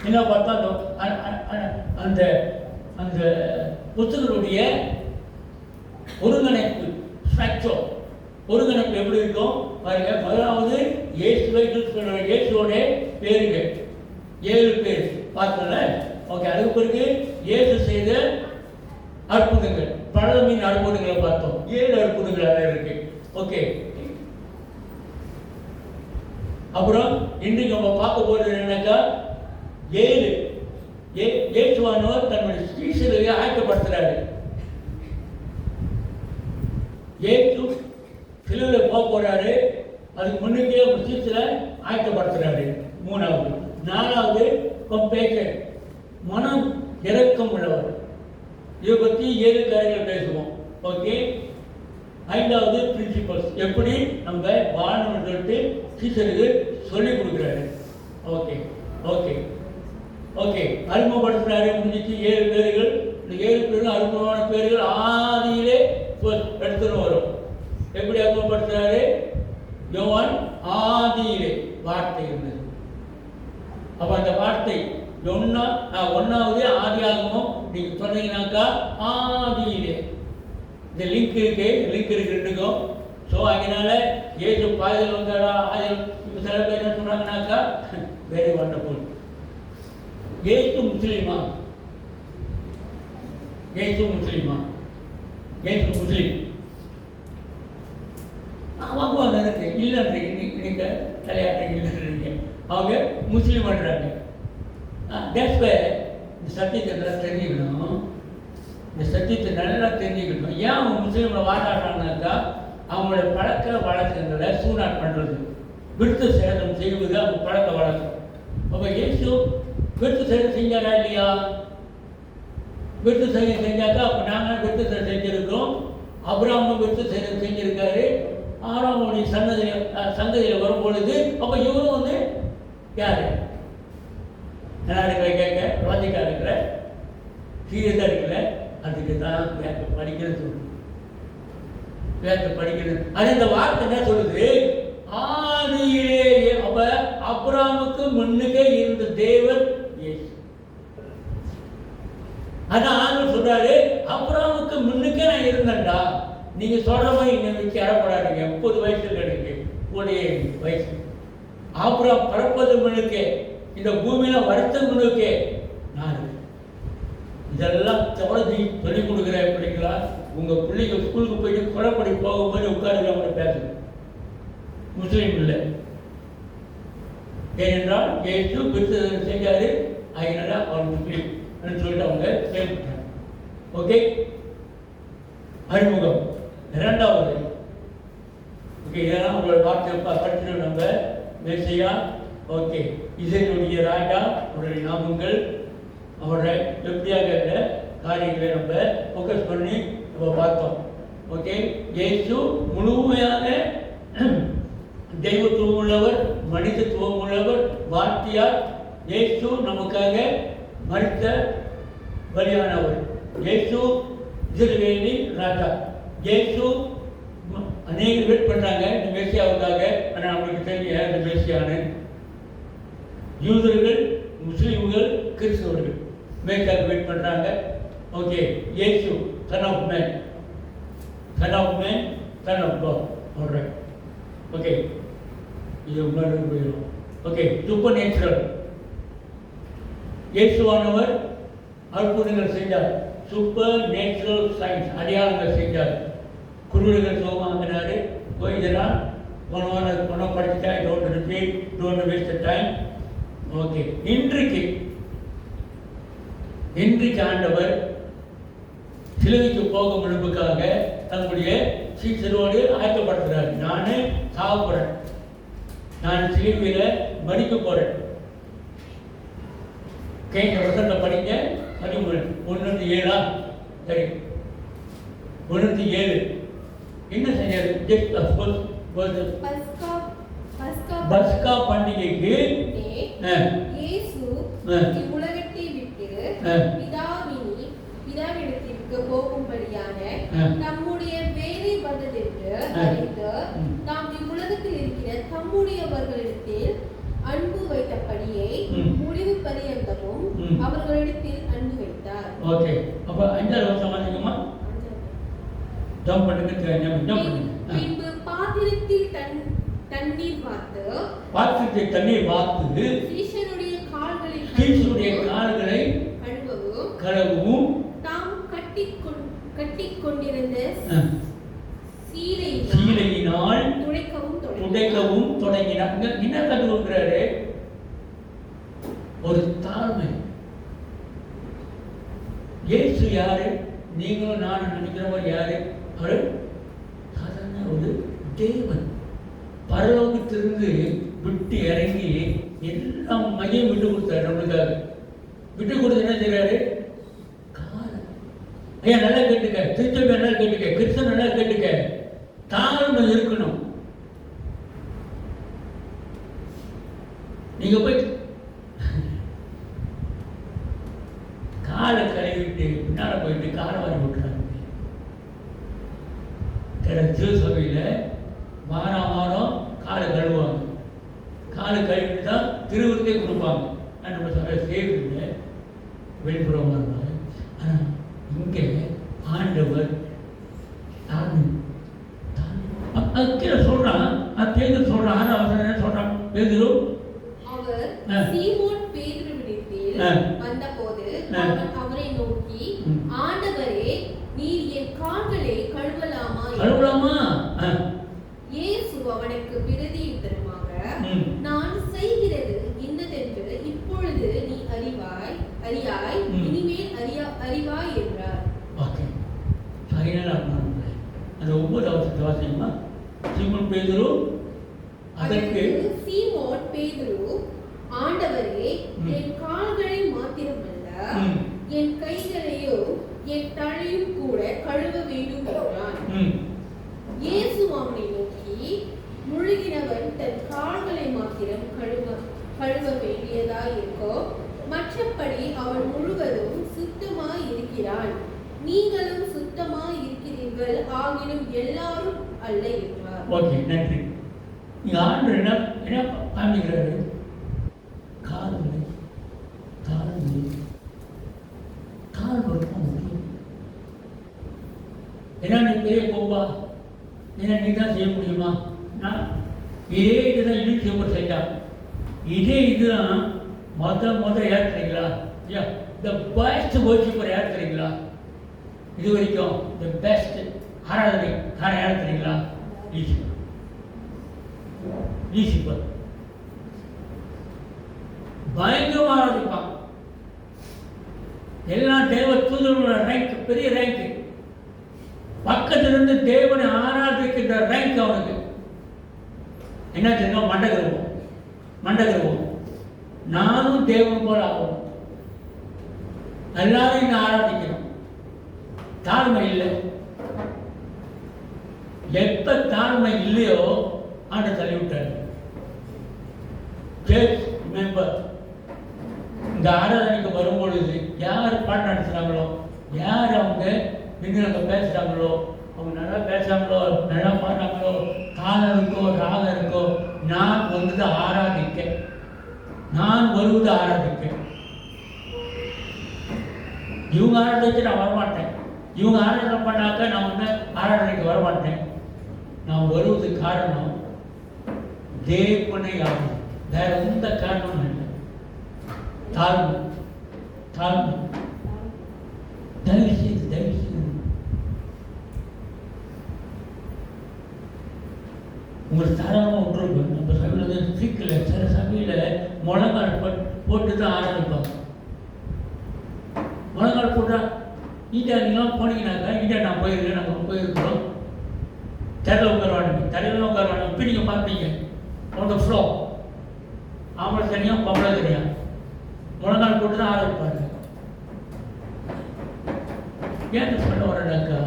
என்ன பார்த்தா அந்த அந்த புத்தகனுடைய ஒருங்கிணைப்பு ஸ்ட்ரக்சர் ஒருங்கிணைப்பு எப்படி இருக்கும் பாருங்க. முதலாவது இயேசுவோட பேருங்க 7 பேர் பார்த்தல. ஓகே, அதுக்கு பிறகு இயேசு செய்த அற்புதங்கள், பழமீன் அற்புதங்களை பார்த்தோம். 7 அற்புதங்கள் அதில் இருக்கு. ஓகே, அப்புறம் இன்றைக்கு நம்ம பார்க்க போறது என்னன்னாக்கா 7 இயேசுவானவர் தன்னுடைய சீஷர்களை ஆயத்தப்படுத்துறாரு. இயேசு சிலுவையில போறாரு, அதுக்கு முன்னுக்கே ஒரு சீஷரை ஆயத்தப்படுத்துறாரு. 3வது. 4வது கம்பேஷன், மனம் இரக்கம் உள்ளவர். இதை பற்றி 7 காரியங்கள் பேசுவோம். ஓகே, 5வது பிரின்சிபல்ஸ், எப்படி நம்ம வாழணும்னு சொல்லிட்டு சீஷருக்கு சொல்லிக் கொடுக்குறாரு. ஓகே ஓகே ஓகே அறிமுகப்படுத்துறாரு. முடிஞ்சிச்சு 7 பேர்கள். இந்த 7 பேரும் அற்புதமான பேர்கள் ஆதியிலே எடுத்துன்னு வரும். எப்படி அறிமுகப்படுத்துறாரு? யோவான் ஆதியிலே வார்த்தை இருந்தது. அப்ப அந்த வார்த்தை 1வது ஆதியாகமம் நீங்க சொன்னீங்கன்னாக்கா ஆதியிலே இந்த லிங்க் இருக்கு ரெண்டுக்கும். ஸோ அதனால ஏசு பாதையில் வந்தாரா ஆதியில். இப்போ சில பேர் என்ன சொன்னாங்கன்னாக்கா வெரி வண்டர்ஃபுல். ஏசு முஸ்லீமா? ஏசு முஸ்லீமா? ஏசு முஸ்லீம் வாங்குவாங்க இருக்கு இல்லைன்றீங்க. இன்னைக்கு தலையாட்டுறீங்க இல்லைன்றீங்க. அவங்க முஸ்லீம் பண்ணுறாங்க. இந்த சத்தியத்தை நல்லா தெரிஞ்சுக்கணும். இந்த சத்தியத்தை நல்லா தெரிஞ்சுக்கணும். ஏன் அவங்க முஸ்லீம்களை வாழாடுறாங்கனாக்கா அவங்களோட பழக்க வழக்கங்களை சூனாட் பண்ணுறது, விருத்த சேதம் செய்வது அவங்க பழக்க வழக்கம். அப்போ இயேசு விருத்த சேதம் செஞ்சாரா இல்லையா? விருத்த சேதம் செஞ்சாக்கா அப்போ நாங்கள் விருத்த சேதம் செஞ்சுருக்கோம். அபிரகாமும் விருத்த சேதம் செஞ்சுருக்காரு. ஆறாமுடைய சந்ததியில் வரும்பொழுது அப்போ இவரும் வந்து யார் நல்லா இருக்கிற கேட்க லாஜிக்காக இருக்கிற சீரியஸாக இருக்கிற அதுக்கு தான் படிக்கிறது படிக்கிறது. அது இந்த வார்த்தை என்ன சொல்லுது? ஆதியிலே. அப்ப அபிரகாமுக்கு முன்னுக்கே இருந்த தேவன் இயேசு. அதான் ஆண்டவர் சொல்றாரு, அபிரகாமுக்கு முன்னுக்கே நான் இருந்தேன்டா. நீங்க சொல்ற மாதிரி என்னை வச்சு அறப்படாதீங்க. 30 வயசுல எனக்கு கூடிய வயசு. அபிரகாம் பிறப்பது முன்னுக்கே, இந்த பூமியில வருத்தம் முன்னுக்கே நான். இதெல்லாம் தவறி சொல்லிக் கொடுக்குறேன். எப்படிங்களா உங்க பிள்ளைங்க ஸ்கூலுக்கு போயிட்டு குழப்படி போகும்போது உட்கார்ந்து அவங்க பேசுது. முஸ்லீம் இல்லை. ஏனென்றால் இயேசு கிறிஸ்து செஞ்சாரு, அதனால அவர் முஸ்லீம் சொல்லிட்டு அவங்க செயல்பட்டாங்க. ஓகே, அறிமுகம். 2வது. ஓகே, இதெல்லாம் உங்களோட வார்த்தை படிச்சு நம்ம மேசையா. ஓகே, இதனுடைய ராஜா அவருடைய நாமங்கள், அவருடைய எப்படியாக காரியங்களை நம்ம ஃபோக்கஸ் பண்ணி நம்ம பார்த்தோம். ஓகே, இயேசு முழுமையாக தெய்வத்துவம் உள்ளவர், மனிதத்துவம் உள்ளவர், வார்த்தையார். இயேசு நமக்காக மரித்த பலியானவர். இயேசு இஸ்ரவேலி ராஜா. இயேசு அநேக வெயிட் பண்ணுறாங்க இந்த மேசியாவுக்காக. ஆனால் நம்மளுக்கு தெரியும் இந்த மேசியான்னு. யூதர்கள், முஸ்லீம்கள், கிறிஸ்தவர்கள் மேசியாவுக்கு வெயிட் பண்ணுறாங்க. ஓகே, இயேசு son of man, son of man, son of God. Alright. Okay, இது முன்னாடி போயிடும். Okay, supernatural. இயேசுவானவர் அற்புதங்கள் செஞ்சார். சூப்பர் நேச்சுரல் சயின்ஸ் அடையாளங்கள் செஞ்சார். குருடுகள் சோகமாங்கினாரு. இதெல்லாம் பணம் படிச்சுட்டா don't repeat, don't waste time. Okay, இன்றைக்கு ஆண்டவர் சிலுவைக்கு போகும் முன்புக்காக தன்னுடைய சீசரோடு ஆயத்தப்படுத்துகிறார். நானே சாவப்படுறேன், நான் சிலுவையில மடிக்க போறேன். கேட்க வசந்த படிங்க 1:7. சரி, 1:7 என்ன செஞ்சாரு? பஸ்கா பண்டிகைக்கு உலகத்தை விட்டு பிதாவிடத்திற்கு போகும்படியான நம்முடைய வேலை வந்ததென்று அறிந்து நாம் இவ்வுலகத்தில் இருக்கிற தம்முடையவர்களிடத்தில் அன்பு வைத்தபடியே முடிவு பரியந்தமும் அவர்களிடத்தில் அன்பு வைத்தார். ஓகே, அப்ப 5வது வசனம் வாசிக்கமா? ஜம்ப் பண்ணுங்க, ஜம்ப் பண்ணுங்க. பின்பு பாத்திரத்தில் தண்ணீர் வார்த்து சீஷனுடைய கால்களை கழுவவும் தாம் கட்டிக் கொண்டிருந்த சீலையினால் துடைக்கவும் தொடங்கினார். என்ன கற்றுக்கிறாரு? ஒரு தாழ்மை. இயேசு யாரு? நீங்களும் நானும் நினைக்கிறவர் யாரு? அவர் சாதாரண ஒரு தேவன். பரலோகத்திலிருந்து விட்டு இறங்கி எல்லாம் மையம் விட்டு கொடுத்தாரு நம்மளுக்காக. விட்டு கொடுத்து என்ன செய்யறாரு? காலம். ஐயா நல்லா கேட்டுக்க, திருச்சபை நல்லா கேட்டுக்க, கிறிஸ்தவன் நல்லா கேட்டுக்க, தாழ்மை இருக்கணும். நீங்க போய் காலை கழுவிட்டு பின்னால போயிட்டு காலை வாரி விட்டுறாங்க. திருசபையில் வாரம் காலை கழுவுவாங்க. காலை கழுவிட்டு தான் திருவிருந்தே கொடுப்பாங்க. நம்ம சபை சேர்ந்து வெளிப்புறமாக இருந்தாங்க. ஆனால் இங்கே ஆண்டவர் கீழே சொல்றான். பேதுரு சொல்றான். 6வது வசனம் சொல்றான். பேதுரு சீமோன் பேதுருவிடத்தில் வந்தபோது அவரை நோக்கி, ஆண்டவரே, நீர் என் கால்களை கழுவலாமா? இயேசு அவனுக்கு பிரதியுத்தரமாக, நான் செய்கிறது இன்னதென்று இப்பொழுது நீ அறியாய், இனிமேல் அறிவாய் என்றார். அந்த 9வது வசனத்தை வாசிக்கமா? சீமோன் பேதுரு அதற்கு சீமோன் பேதுரு, ஆண்டவரே, என் கால்களை மாத்திரமல்ல, என் கைகளையோ என் தலையும் கூட கழுவ வேண்டும் என்றான். இயேசு அவனை நோக்கி, முழுகினவன் தன் கால்களை மாத்திரம் கழுவ வேண்டியதா இருக்கோ, மற்றபடி அவன் முழுவதும் சுத்தமாய் இருக்கிறான். நீங்களும் சுத்தமாய் இருக்கிறீர்கள், ஆகிலும் எல்லாரும் அல்ல என்றார். ஓகே, நன்றி. இங்க ஆண்டவர் என்ன காண்பிக்கிறாரு? கால்கள் ரொம்ப முக்கியம். ஏன்னா நீ பெரிய போவா, ஏன்னா நீ தான் செய்ய முடியுமா? நான் இதே இதுதான் இன்னும் செய்ய செய்யலாம். இதே இதுதான் மொத யார் தெரியுங்களா? த பெஸ்ட் வர்ஷிப்பர் யார் தெரியுங்களா? இது வரைக்கும் த பெஸ்ட் ஆராதனை யார் தெரியுங்களா? ஈசிப்பர் பயங்கரமாக ஆராதிப்பான். எல்லாம் தேவ தூதர்களோட ரேங்க், பெரிய ரேங்க். பக்கத்திலிருந்து தேவனை ஆராதிக்கின்ற ரேங்க் அவனுக்கு. என்ன தெரியும்? மண்டகருவோம். நானும் தேவன் போல ஆகும். எல்லாரும் என்ன ஆராதிக்கணும். தாழ்மை இல்லை. எப்ப தாழ்மை இல்லையோ ஆண்டு தள்ளிவிட்டார். மெம்பர் இந்த ஆராதனைக்கு வரும்பொழுது யார் பாட்டு நடத்துகிறாங்களோ, யார் அவங்க நின்று அங்கே பேசுகிறாங்களோ, அவங்க நல்லா பேசுகிறாங்களோ, நல்லா பாடுறாங்களோ, தாளம் இருக்கோ ராகம் இருக்கோ, நான் வருவது ஆராதிக்க. இவங்க ஆராதிச்சு நான் வரமாட்டேன். இவங்க ஆராதனை பண்ணாக்க நான் வந்து ஆராதனைக்கு வரமாட்டேன். நான் வருவது காரணம் தேவனை ஆகும். வேற எந்த காரணமும் இல்லை. தாழ்மை தயவு செய்து உங்களுக்கு தாராளமாக விட்டுருப்பேன். நம்ம சபையில் சீக்கில் சில சபையில் முழங்கால் போட்டு தான் ஆரம்பிப்பாங்க. முழங்கால் போட்டா இந்தியா நீங்களாம் போனீங்கன்னாக்கா, இந்தியா நான் போயிருக்கேன், நம்ம போயிருக்கிறோம். தரையில் உட்காருவாங்க. இப்போ நீங்கள் பார்ப்பீங்க on the floor. ஆம்பளை தனியாக பொம்பளை தனியாக முழங்கால் போட்டு தான் ஆரம்பிப்பாங்க. ஏன் சொல்ல வரடாக்கா,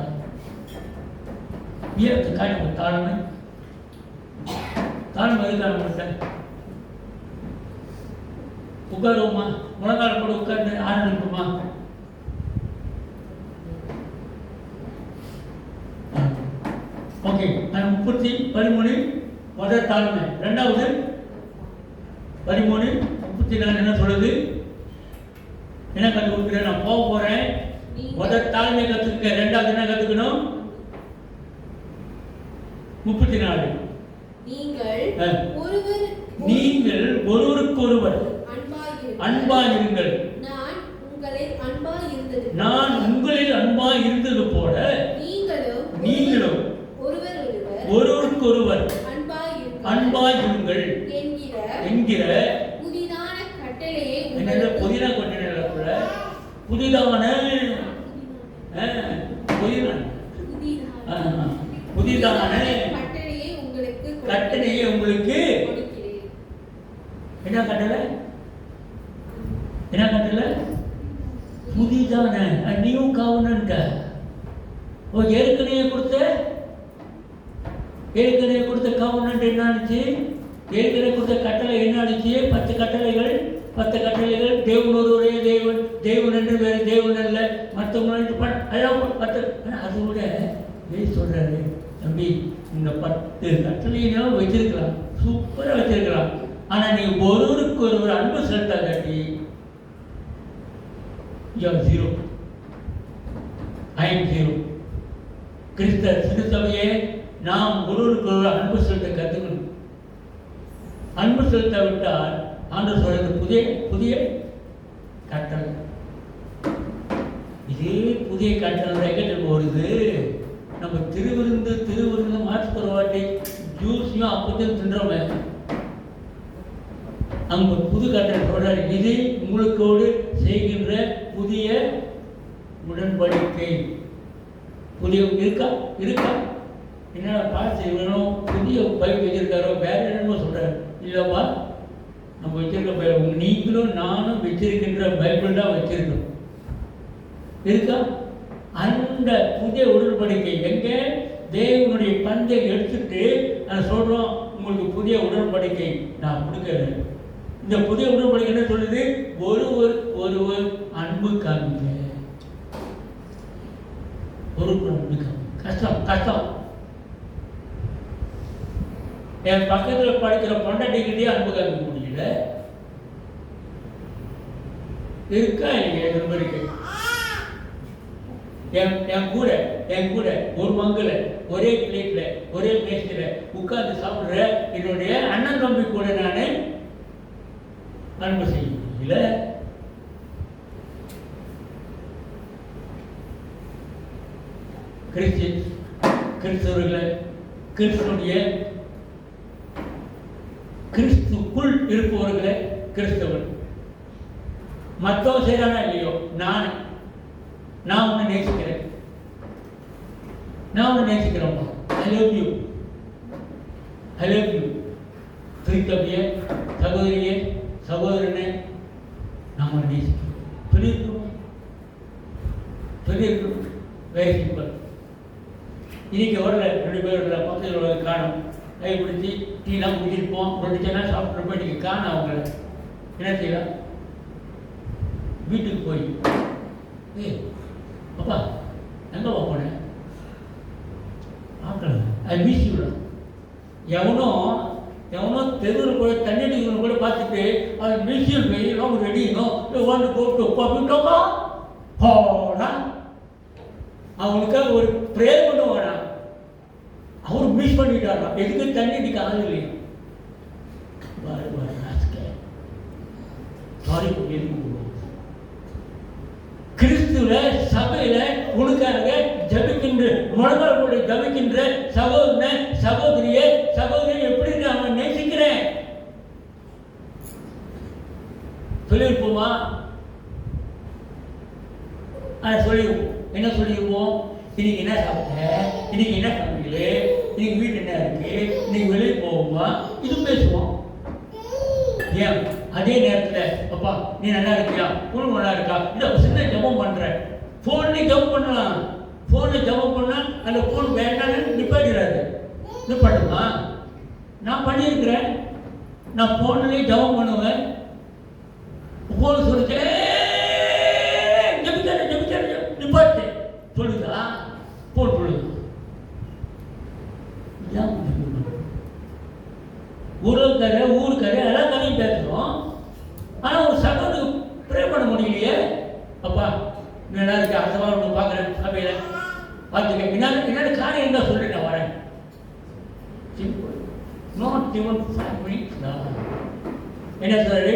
ஏற்றுக்காய் நம்ம தாழ்மை இருக்கா? நம்மகிட்ட உட்காருவோமா? முழங்கால் போட்டு உட்கார்ந்து ஆரம்பிக்குமா? ஓகே, 13 முதல் தாழ்மை. 2வது 13:34 என்ன சொல்லுது? என்ன கற்றுக் கொடுக்குறேன்? நான் போக போறேன். முதல் தாழ்மை கற்றுக்க, ரெண்டாவது என்ன கற்றுக்கணும்? 34 நீங்கள் ஒருவருக்கொருவர் அன்பாயிருங்கள். நான் உங்களில் அன்பாய் இருந்தது போல நீங்களும் ஒருவருக்கொருவர் அன்பாயிருங்கள் என்கிற புதிதான கட்டளையை உங்களுக்கு என்ன கட்டளை? என்ன கட்டளை? புதிதான நியூ கவர்னன்ட். ஏற்கனவே கொடுத்த கவர்னன்ட் என்ன ஆச்சு? ஏற்கனவே கொடுத்த கட்டளை என்ன ஆச்சு? 10 கட்டளைகள். தேவன் ஒருவரே தேவன் என்று வேறு தேவன் அல்ல, மற்றவங்க அதை விட சொல்றாரு, தம்பி இந்த 10 கட்டளையும் வச்சிருக்கலாம், சூப்பரா வச்சிருக்கலாம். ஆனா நீங்க ஒருவருக்கு ஒருவர் அன்பு செலுத்தாட்டி ஜீரோ. I am zero. கிறிஸ்தவையே நாம் ஒருவருக்கு ஒருவர் அன்பு செலுத்த கற்றுக்கணும். அன்பு செலுத்தாவிட்டால் ஆண்டவர் சொல்றது புதிய கட்டளை. இதே புதிய கட்டளை எங்கிட்ட வருது. நம்ம திருவிருந்து மாற்றுக்கிற வாட்டி ஜூஸையும் அப்பத்தையும் தின்றோமே, அங்க புது கட்டளை சொல்றாரு, இது உங்களுக்கோடு செய்கின்ற புதிய உடன்படிக்கை. புதிய இருக்கா என்ன பார்த்து வேணும்? புதிய பைப் வச்சிருக்காரோ வேற என்னமோ சொல்றாரு. இல்லப்பா, நம்ம வச்சிருக்க பைபிள், நீங்களும் நானும் வச்சிருக்கின்ற பைபிள் தான் வச்சிருக்கோம். இருக்கா? அந்த புதிய உடன்படிக்கை எங்க? தேவனுடைய பந்தை எடுத்துட்டு நான் சொல்றோம், உங்களுக்கு புதிய உடன்படிக்கை நான் கொடுக்கிறேன். இந்த புதிய உடன்படிக்கை என்ன சொல்லுது? ஒருவர் அன்பு காமிங்க. ஒருவர் அன்பு காமிங்க. கஷ்டம். என் பக்கத்தில் படிக்கிற பொண்டாட்டிக்கிட்டே அன்பு காமிக்க முடியல. இருக்கா இல்லையா உடன்படிக்கை? என் கூட ஒரு மங்கள ஒரே பிளேட்ல ஒரே மேசையில உட்கார்ந்து சாப்பிடுற என்னுடைய அண்ணன் தம்பி கூட நான் அன்பு செய்ய முடியல. கிறிஸ்தவர்களை கிறிஸ்துக்குள் இருப்பவர்களை கிறிஸ்தவர். மற்றவங்க செய்யறானா இல்லையோ, நான் உன்னை நேசிக்கிறேன். I love you. திருத்தபிய சகோதரியே சகோதரனே, நாம் உன்னை நேசிக்கிறோம். சொல்லியிருக்கோம். Very simple. இன்னைக்கு வரல 2 பேர் பக்கத்தில் காணும். கை பிடிச்சி டீலாம் குடிச்சிருப்போம், ரொட்டிச்சனா சாப்பிட்றப்ப இன்னைக்கு காண அவங்கள என்ன செய்யலாம்? வீட்டுக்கு போய், அப்பா எங்கப்பா போனேன் பார்க்கலாம், ஐ மிஸ் யூ. எவனோ தெருவில் கூட தண்ணி அடிக்கணும் கூட பார்த்துட்டு அது மிஸ் யூ போய் ரெடினோ வந்து போட்டு போட்டோமா போனா அவனுக்காக ஒரு ப்ரேயர் பண்ணுவானா? அவர் மிஸ் பண்ணிட்டாரா? எதுக்கு தண்ணி அடிக்க ஆள் இல்லையா? சாரி. கிறிஸ்துவ சபையில உனக்காக ஜபிக்கின்ற முழங்கால் ஜபிக்கின்ற சகோதரியை எப்படி நான் நேசிக்கிறேன் சொல்லியிருப்போமா? சொல்லிடுவோம். என்ன சொல்லிடுவோம்? இன்னைக்கு என்ன சாப்பிட்ட, இன்னைக்கு என்ன சமையல், இன்னைக்கு வீட்டு என்ன இருக்கு, இன்னைக்கு வெளியே போவோமா, இது பேசுவோம். ஏன் அதே நேரத்தில் அப்பா நீ நல்லா இருக்கியா, உனக்கு நல்லா இருக்கா, இல்லை சின்ன ஜபம் பண்ணுறேன். ஃபோன்லேயும் ஜபம் பண்ணலாம். ஃபோனில் ஜபம் பண்ணால் அந்த ஃபோன் வேண்டாம்னு நிப்பாட்டுமா? நான் பண்ணியிருக்கிறேன். நான் ஃபோன்லேயே ஜபம் பண்ணுவேன். ஃபோன் சொல்லிச்சேன் நிப்பாட்டு சொல்லுதா? ஃபோன் சொல்லுது. ஊருக்கரை எல்லாம் கதையும் பேசுகிறோம். ஆனால் ஒரு சகோதரருக்கு ப்ரே பண்ண முடியும். முடியலையே. அப்பா நல்லா இருக்கு, அடுத்த வாரம் ஒன்று பார்க்குறேன் சபையில் பார்த்துக்க. என்னென்ன காரியம் இருந்தால் சொல்லி நான் வரேன். சிம்பிள். Not even 5 minutes. என்ன சொல்றாரு?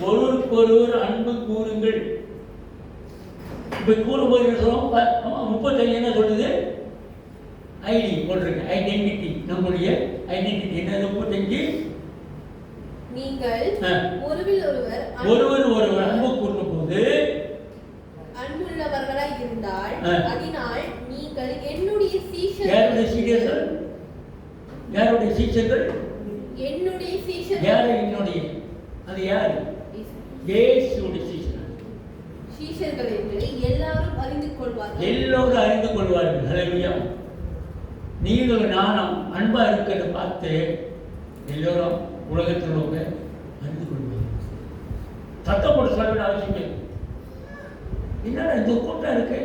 ஒருவருக்கொருவர் அன்பு கூறுங்கள். இப்போ கூறும்போது என்ன சொல்லுவோம்? 35 என்ன சொல்லுது? ஐடி போட்டிருக்கு, ஐடென்டிட்டி. நம்முடைய ஐடென்டிட்டி என்ன? 35 நீங்கள் ஒருவர் அன்பு கூறும் போது அன்புள்ளவர்களாய் இருந்தால் அதனால் நீங்கள் என்னுடைய சீஷர்கள். யாருடைய சீஷர்கள்? என்னுடைய சீஷர்கள். யாரு என்னுடைய? அது யாரு? இயேசுவுடைய சீஷர்கள் என்று எல்லாரும் அறிந்து கொள்வார்கள். எல்லோரும் அறிந்து கொள்வார்கள். ஹல்லேலூயா. நீங்கள் நானும் அன்பா இருக்கிறத பார்த்து எல்லோரும் உலகத்தில் உள்ளவங்க அறிந்து கொள்வார்கள். சத்தம் போட்டு சொல்ல வேண்டிய அவசியம் இல்லை. என்னடா இந்த கூட்டம் இருக்கு,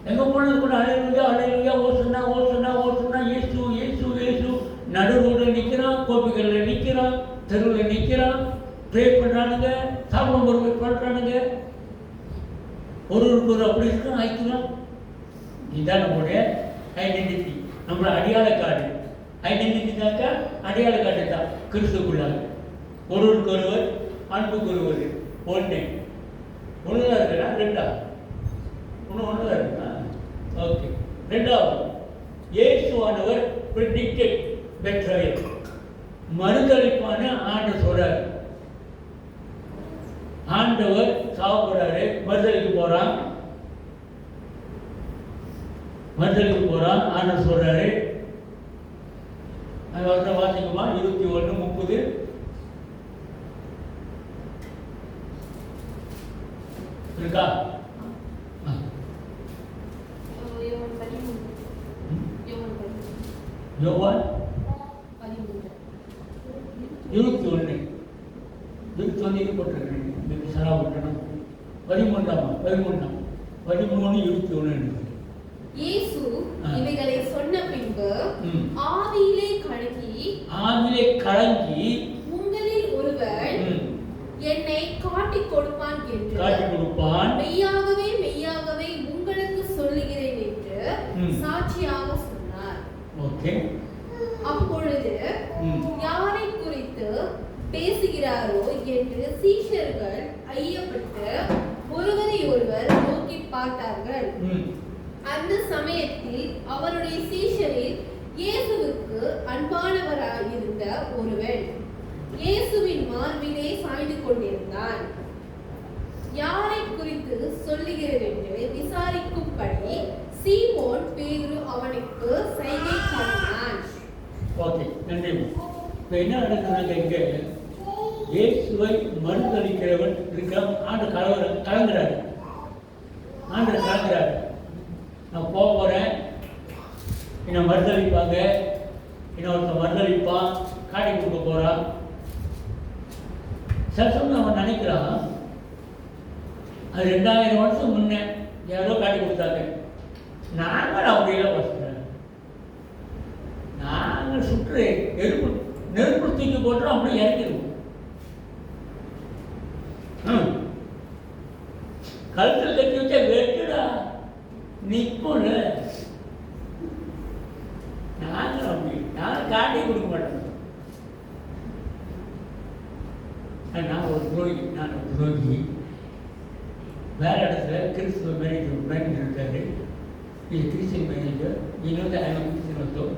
எங்க போனது கூட ஹல்லேலூயா ஹல்லேலூயா, ஓசன்னா ஓசன்னா ஓசன்னா, இயேசு இயேசு இயேசு. நடு ரோட்டில் நிற்கிறான், கோபிகளில் நிற்கிறான், தெருவில் நிற்கிறான், ப்ரே பண்ணுறானுங்க, சாப்பிடும் பொருள் பண்ணுறானுங்க. ஒருவருக்கு ஒரு அப்படி இருக்க ஆயிக்கலாம். இதுதான் நம்மளுடைய ஐடென்டிட்டி, நம்மளோட அடையாள கார்டு. ஐடென்டிட்டி தாக்கா அடையாள கார்டு தான் கிறிஸ்துக்குள்ளாக. ஒருவருக்கு ஒருவர் அன்பு கூறுவது ஒன்று. ஒன்றுதான் இருக்குடா, ரெண்டா? ஒன்றுதான் இருக்குண்ணா. ஓகே. ரெண்டாவது, இயேசுவானவர் பிரெடிக்டட் பெட்ரையல், மறுதளிப்பான ஆண்டு சொல்றார். ஆண்டவர் சாப்பிட்றாரு, மறுதளிக்க போறான். ஆண்டவர் சொல்றாரு. அந்த வாசிக்குமா? 21:30 இருக்கா? யோவான் 21 போட்டிருக்கேன். சரா விட்டணும். 13:21. இயேசு இவைகளை சொன்ன பின்பு ஆவியிலே கலங்கி உங்களில் ஒருவர் என்னை காட்டிக் கொடுப்பான் என்று மெய்யாகவே மெய்யாகவே உங்களுக்கு சொல்லுகிறேன் என்று சாட்சியாக சொன்னார். ஓகே. அப்பொழுது யாரை குறித்து பேசுகிறாரோ என்று சீஷர்கள் ஐயப்பட்டு ஒருவரை ஒருவர் நோக்கி பார்த்தார்கள். அந்த சமயத்தில் அவருடைய சீஷரில் இயேசுவுக்கு அன்பானவராயிருந்த ஒருவன் இயேசுவின் மார்பிலே சாய்ந்து கொண்டிருந்தான். யாரை குறித்து சொல்லுகிறேன் என்று விசாரிக்கும்படி சீமோன் பேதுரு அவனுக்கு சைகை காட்டினான். ஓகே, நன்றி. இப்போ என்ன நடக்குதுன்னா, இங்கே இயேசுவை மறுதளிக்கிறவன் இருக்கிறான். ஆண்டவர் கலங்குறாரு. நான் போக போகிறேன், என்னை மறுதளிப்பாங்க, இன்னொருத்தன் மறுதளிப்பான், காட்டி கொடுக்க போகிறான். சில சமயம் அவன் நினைக்கிறான், அது 2000 வருஷம் முன்னே யாரோ காட்டி கொடுத்தாங்க, நாங்கள் அப்படியெல்லாம் வசிக்கிறேன், நாங்கள் சுற்று நெருப்பு தூக்கி போட்டுறோம், அப்படியே இறக்கிடுவோம். கழுத்தில் கட்டி வச்சா வெட்டுடா நிற்கும்ல. நாங்கள் அப்படி காட்டி கொடுக்க மாட்டோம். நான் ஒரு துரோகி. வேற இடத்துல கிறிஸ்துவ மேனேஜர் இருக்காரு. இது கிறிஸ்டின் மேனேஜர். இன்னொரு கிறிஸ்டின் வந்தோம்.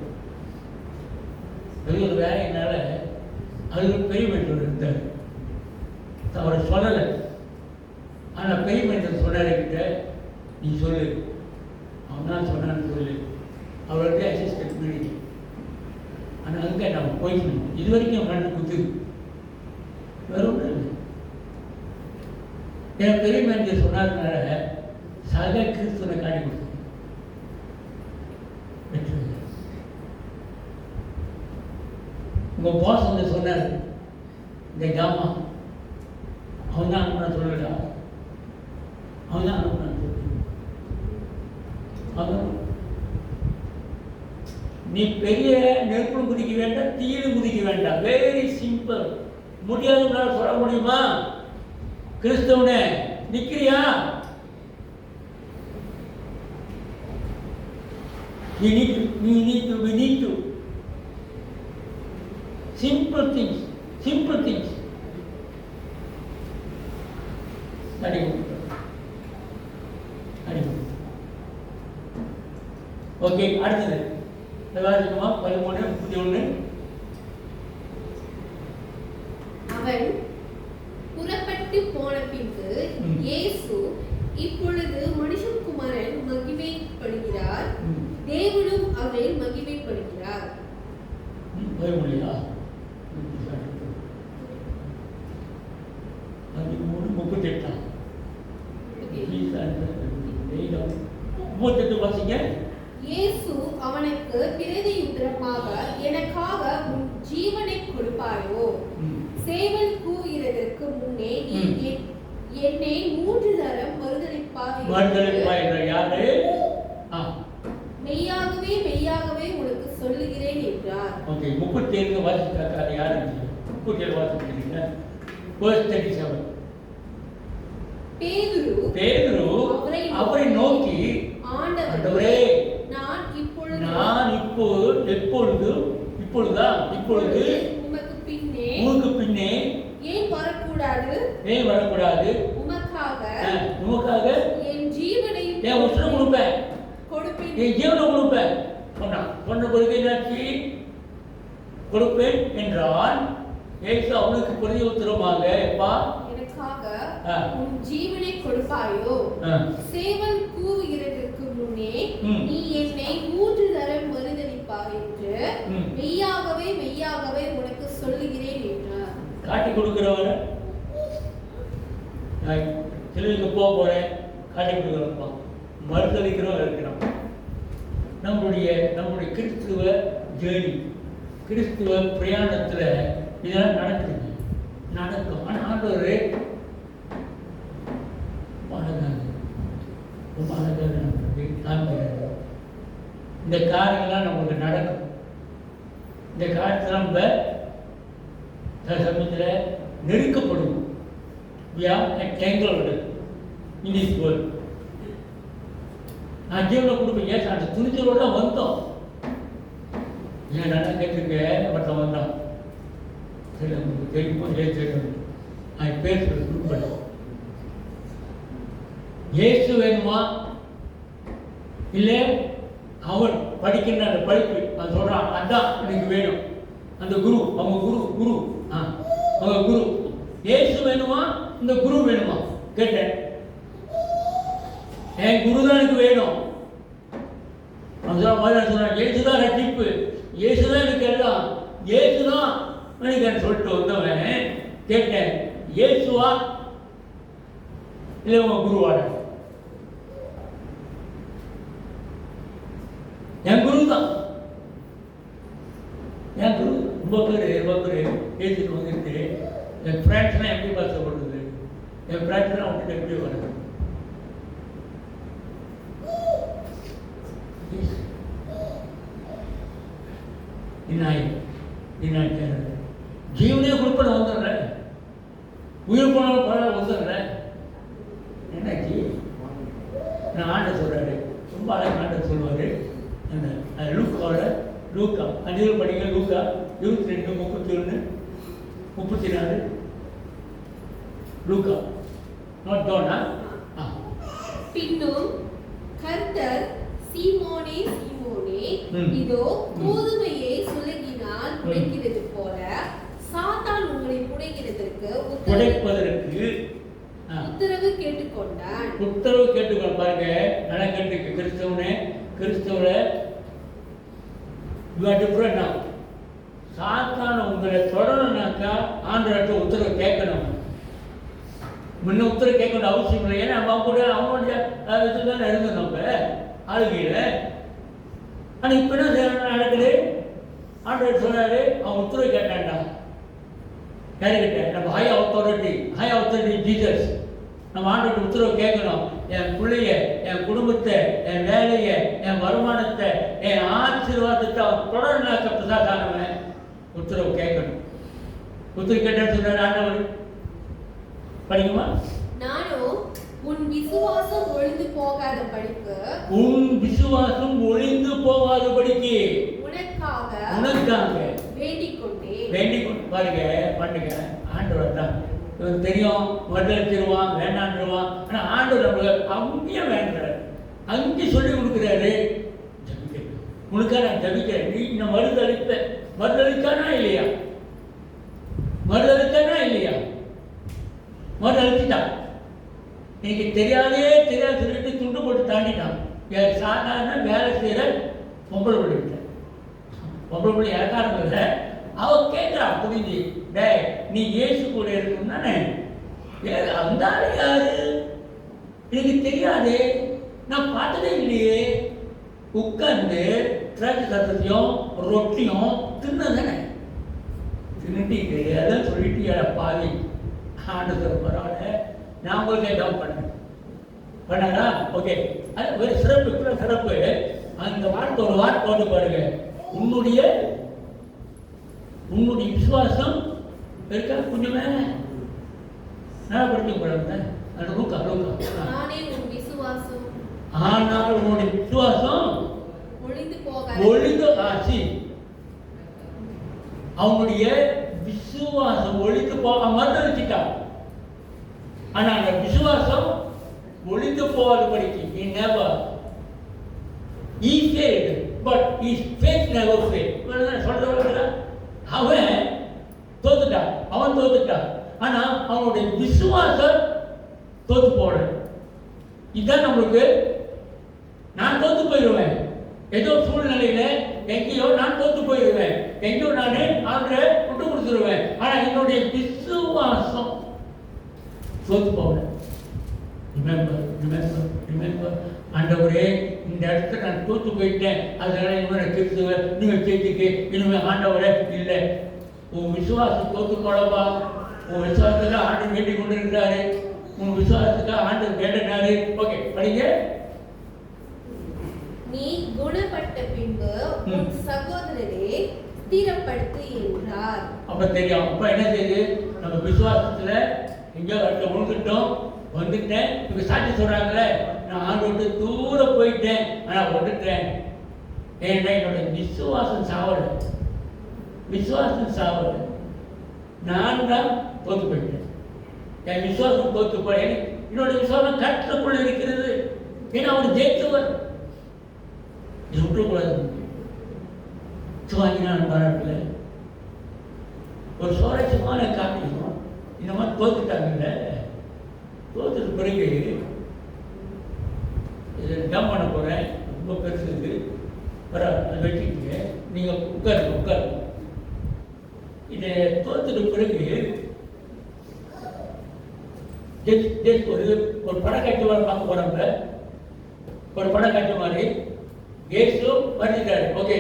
அது ஒரு வேலையினால அது ஒரு பெரிய மேனேஜர் இருந்தார். அவரை சொல்லலை. ஆனால் பெரிய மேனேஜர் சொன்னார்கிட்ட, நீ சொல்லு, அவன் தான் சொன்னான்னு சொல்லு. அவருடைய அசிஸ்டன்ட் மேனேஜர். ஆனால் அங்கே நம்ம போய்க்கணும். இது வரைக்கும் மண்ணு குத்துது. வேற ஒன்றும் இல்லை. என் பெரிய மேனேஜர் சொன்னார்னால சக கிறிஸ்துவனை காட்டி கொடுத்து உங்கள் பாஸ் வந்து சொன்னார், இந்த ஜாமா அவன் தான் அனுப்புனா சொல்லடா, அவன் தான் அனுப்புனான் சொல்லு. நீ பெரிய நெருப்பும் குதிக்க வேண்டாம், தீயிலும் குதிக்க வேண்டாம். Very simple. முடியாதுனால சொல்ல முடியுமா? கிறிஸ்தவனே, நிக்கிறியா? We need to. Simple things. Okay, அடுத்தது வாசிக்குமா? 13:31. அவன் புறப்பட்டு போன பின்பு இயேசு, இப்பொழுது மனுஷகுமாரன் மகிமைப்படுகிறார், தேவனும் அவரில் மகிமைப்படுகிறார். பைபிளியா? 13:38. 38 வாசிங்க. இயேசு அவனுக்கு பிரதியுத்தரமாக, எனக்காக உன் ஜீவனை கொடுப்பாயோ? சேவல் கூவுகிறதற்கு முன்னே நீ என்னை 3 தரம் மறுதலிப்பாய். யாரு? மெய்யாகவே மெய்யாகவே உனக்கு சொல்லுகிறேன் என்றார். ஓகே, 37 வாசிக்கிறார். யாரு? 37 வாசிக்கிறீங்க. verse 37. பேதுரு அவரை நோக்கி, ஆண்டவரே, நான் இப்பொழுது உமக்கு பின்னே ஏன் வரக்கூடாது? உமக்காக என் ஜீவனையும் கொடுப்பேன் சொன்ன பிறகு என்னாச்சு? கொடுப்பேன் என்றான். இயேசு அவனுக்கு பிரதியுத்தரமாக, எனக்காக உன் ஜீவனை கொடுப்பாயோ? சேவல் கூவுகிறதற்கு முன்னே நீ என்னை 3 தரம் மறுதலிப்பாய் என்று மெய்யாகவே மெய்யாகவே உனக்கு சொல்லுகிறேன் என்றார். காட்டி கொடுக்கிறவரை சிலுவைக்கு போறேன், காட்டி கொடுக்குறப்பா, மறுதளிக்கிறவங்க இருக்கிறோம். நம்முடைய கிறிஸ்துவ ஜேர்னி, கிறிஸ்துவ பிரயாணத்தில் இதெல்லாம் நடக்கும். ஆனால் ஆண்டவர் ரொம்ப அழகாக காண்கிறார். இந்த காரியங்கள்லாம் நமக்கு நடக்கும். இந்த காரியத்தில் நம்ம சமயத்தில் நெருக்கப்படுவோம். We are entangled in this world. நான் ஜீவனை கொடுப்பேன். ஏன் அந்த துணிச்சலோட வந்தோம். ஏன் நல்லா கேட்டிருக்கேன். ஒருத்தன் வந்தான். சரி, உங்களுக்கு தெரியுமோ தெரியும். அவன் பேர் சொல்லி கொடுப்பேன். இயேசு வேணுமா? இல்லை அவன் படிக்கின்ற அந்த படிப்பு அது சொல்கிறான், அதான் எனக்கு வேணும். அந்த குரு, அவங்க குரு அவங்க குரு. இயேசு வேணுமா? இந்த குரு வேணுமா கேட்டேன். என் குரு தான் எனக்கு வேணும். சொன்னான், இயேசுதான் ரட்சிப்பு, இயேசுதான் எனக்கு எல்லாம், இயேசுதான் எனக்கு சொல்லிட்டு வந்தவன். கேட்டேன், இயேசுவா இல்லை உங்க குருவாட? என் குரு தான். என் குரு ரொம்ப பேர் ஏற்றுட்டு வந்துட்டு என் ஃப்ரெண்ட்ஸ்லாம் எப்படி கஷ்டப்படுது, என் ஃப்ரெண்ட்ஸ்லாம் விட்டுட்டு எப்படி வருது. ஜீவனே கொடுப்பட வந்துடுறேன், உயிர் போனாலும் பரவாயில்ல வந்துடுறேன். என்னாச்சு? நான் ஆண்டை சொல்கிறாரு, ரொம்ப அழகாக ஆண்டை சொல்லுவார். அந்த லூக்கா அஞ்சல் படிக்க லூக்கா 22, 31, 34. லூக்கா, நாட் ஜோனா. பின்னும் கர்த்தர், சீமோனே இதோ கோதுமையை சுலகினால் புடைக்கிறது போல சாத்தான் உங்களை புடைக்கிறதற்கு உத்தரவு கேட்டுக்கொண்டான். உத்தரவு கேட்டுக்கொள்ள பாருங்க. நடக்கட்டுக்கு கிறிஸ்தவ சாத்தான உங்களை தொடரணும்னாக்கா ஆண்டவர்கிட்ட உத்தரவு கேட்கணும். முன்ன உத்தரவு கேட்க வேண்டிய அவசியம் இல்லை. ஏன்னா அவங்க கூட அவங்களுடைய இதுதான் இருந்தோம் நம்ம ஆளுகையில். ஆனால் இப்போ என்ன நடக்குது? ஆண்டவர் சொன்னாரு, அவன் உத்தரவு கேட்டான்டா. யாருக்கிட்ட? நம்ம ஹை அத்தாரிட்டி ஜீசஸ். நம்ம ஆண்டவர்கிட்ட உத்தரவு கேட்கணும். என் பிள்ளைய, என் குடும்பத்தை, என் வேலையை, என் வருமானத்தை, என் ஆசீர்வாதத்தை அவன் தொடர்னாக்க பிரசாதானவன் உத்தரவு கேட்கணும். உத்தரவு கேட்டான்னு சொன்னார் ஆண்டவர். படிக்குமா? நானோ விசுவாசம் ஒழிந்து போகாத படிப்பு உன் விசுவாசம் ஒழிந்து போகாதபடிக்கு உனக்காக வேண்டிக் கொண்டு பாருங்க பண்ணுங்க. ஆண்டவர் தான் இவருக்கு தெரியும், மறுதளிச்சிருவான், வேண்டான்ருவான். ஆனா ஆண்டவர் நம்மளுக்கு அங்கேயே வேண்டாரு, அங்கே சொல்லி கொடுக்குறாரு, உனக்காக நான் ஜபிக்கிறேன், நீ இந்த மறுதளித்தானா இல்லையா? மறுதளிச்சுட்டான். இன்னைக்கு தெரியாது சொல்லிட்டு துண்டு போட்டு தாண்டிட்டான். சாதாரண வேலை செய்கிற பொம்பளை பிள்ளை இறக்காரம் இல்லை. அவ கேட்குறான் புரிஞ்சு, டே நீ இயேசு கூட இருக்கணும் தானே, அந்த யாரு எனக்கு தெரியாது, நான் பார்த்ததே இல்லையே. உட்கார்ந்து திராட்சை சத்தத்தையும் ரொட்டியும் தின்னதானே, தின்னுட்டு அதான் சொல்லிட்டு பாவி ஆண்டு பரவாயில்ல, நான் உங்களுக்கு டவுன் பண்ணாரா? ஓகே, அது ஒரு சிறப்பு. அந்த வார்த்தை ஒரு வார்த்தை போட்டு பாருங்க, உன்னுடைய விசுவாசம் இருக்கா? கொஞ்சம் மேல நான் படிக்க கூடாது. ஆனால் உன்னுடைய விசுவாசம் ஒழிந்து ஆச்சு. அவனுடைய விசுவாசம் ஒழிந்து போக மறுதளிச்சிட்டான். ஆனா அந்த விசுவாசம் ஒழிந்து போகாதபடிக்கு he never he failed but his faith never failed. சொல்றவங்க அவன் தோத்துட்டான். ஆனா அவனுடைய விசுவாசம் தோத்து போட. இதுதான் நம்மளுக்கு, நான் தோத்து போயிடுவேன் ஏதோ சூழ்நிலையில, எங்கேயோ நான் தோத்து போயிடுவேன், எங்கேயோ நான் ஆண்டரை விட்டு கொடுத்துருவேன். ஆனா என்னுடைய விசுவாசம் தோத்து போகல. ரிமெம்பர் ஆண்டவரே, இந்த இடத்துல நான் தோத்து போயிட்டேன், அதனால இனிமேல் திருத்துவேன், நீங்க கேட்டுக்கு இனிமே ஆண்டவரே இல்லை. உன் விசுவாசம் தோத்து போடப்பா. உன் விசுவாசத்துக்கு ஆண்டு வேண்டிக் கொண்டிருக்கிறாரு, உன் விசுவாசத்துக்கு ஆண்டு கேட்டாரு. ஓகே, படிங்க. நீ குணப்பட்ட பின்பு உன் சகோதரரை ஸ்திரப்படுத்து என்றார். அப்ப தெரியும். அப்ப என்ன செய்யுது, நம்ம விசுவாசத்துல எங்கேயோ வந்துட்டேன். இவங்க சாட்சி சொல்றாங்களே, நான் ஆண்டு விட்டு தூரம் போயிட்டேன், ஆனா வந்துட்டேன். ஏன்னா என்னோட விசுவாசம் சாவல. நான் தான் தோத்து போயிட்டேன். என் விசுவாசம் தோத்து போய் என்னோட விசுவாசம் கற்றுக்குள்ள இருக்கிறது. ஏன்னா அவர் ஜெயித்தவர். இது விட்டுக்கூடாது. வாங்கினான் பாராட்டுல ஒரு சுவாரஸ்யமான காரணம், இந்த மாதிரி தோத்துட்டாங்கல்ல, தோத்துட்டு பிறகு இதை டம் பண்ண போகிறேன், ரொம்ப பெருசுக்கு வர அதை வச்சுக்கிங்க, நீங்கள் உட்காருங்க. இதை தோத்துட்டு பிறகு ஒரு படக்காட்சி பார்க்க போகிறாங்க. ஒரு படக்காட்சி மாதிரி இயேசு மறுத்துட்டாரு. ஓகே,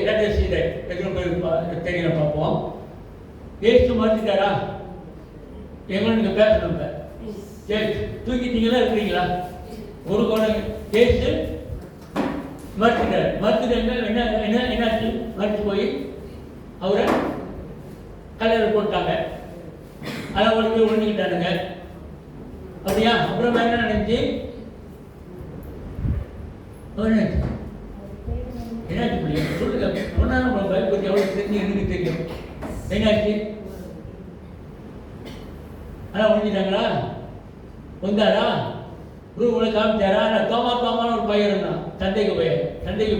தெரியல பார்ப்போம். இயேசு மறுத்துட்டாரா? எங்களை நீங்கள் பேசணுங்க. சரி, தூக்கிட்டீங்களா இருக்கிறீங்களா? ஒரு குழந்தை இயேசு மறுத்துட்டாரு. என்னாச்சு? மறுத்து போய் அவரை கல்லறையில் போட்டாங்க. அதை போய் ஒழிஞ்சுக்கிட்டானுங்க. அப்படியா? அப்புறம் என்ன நினைச்சு என்னாச்சு முடியும் சொல்லுங்க. ஒன்னா நம்ம பயப்பத்தி எவ்வளோ தெரிஞ்சு எனக்கு தெரியும். என்னாச்சு? அதான் ஒழிஞ்சிட்டாங்களா? வந்தாரா? உங்களை காமிச்சாரா? நான் தோமான்னு ஒரு பையன் இருந்தான், சந்தைக்கு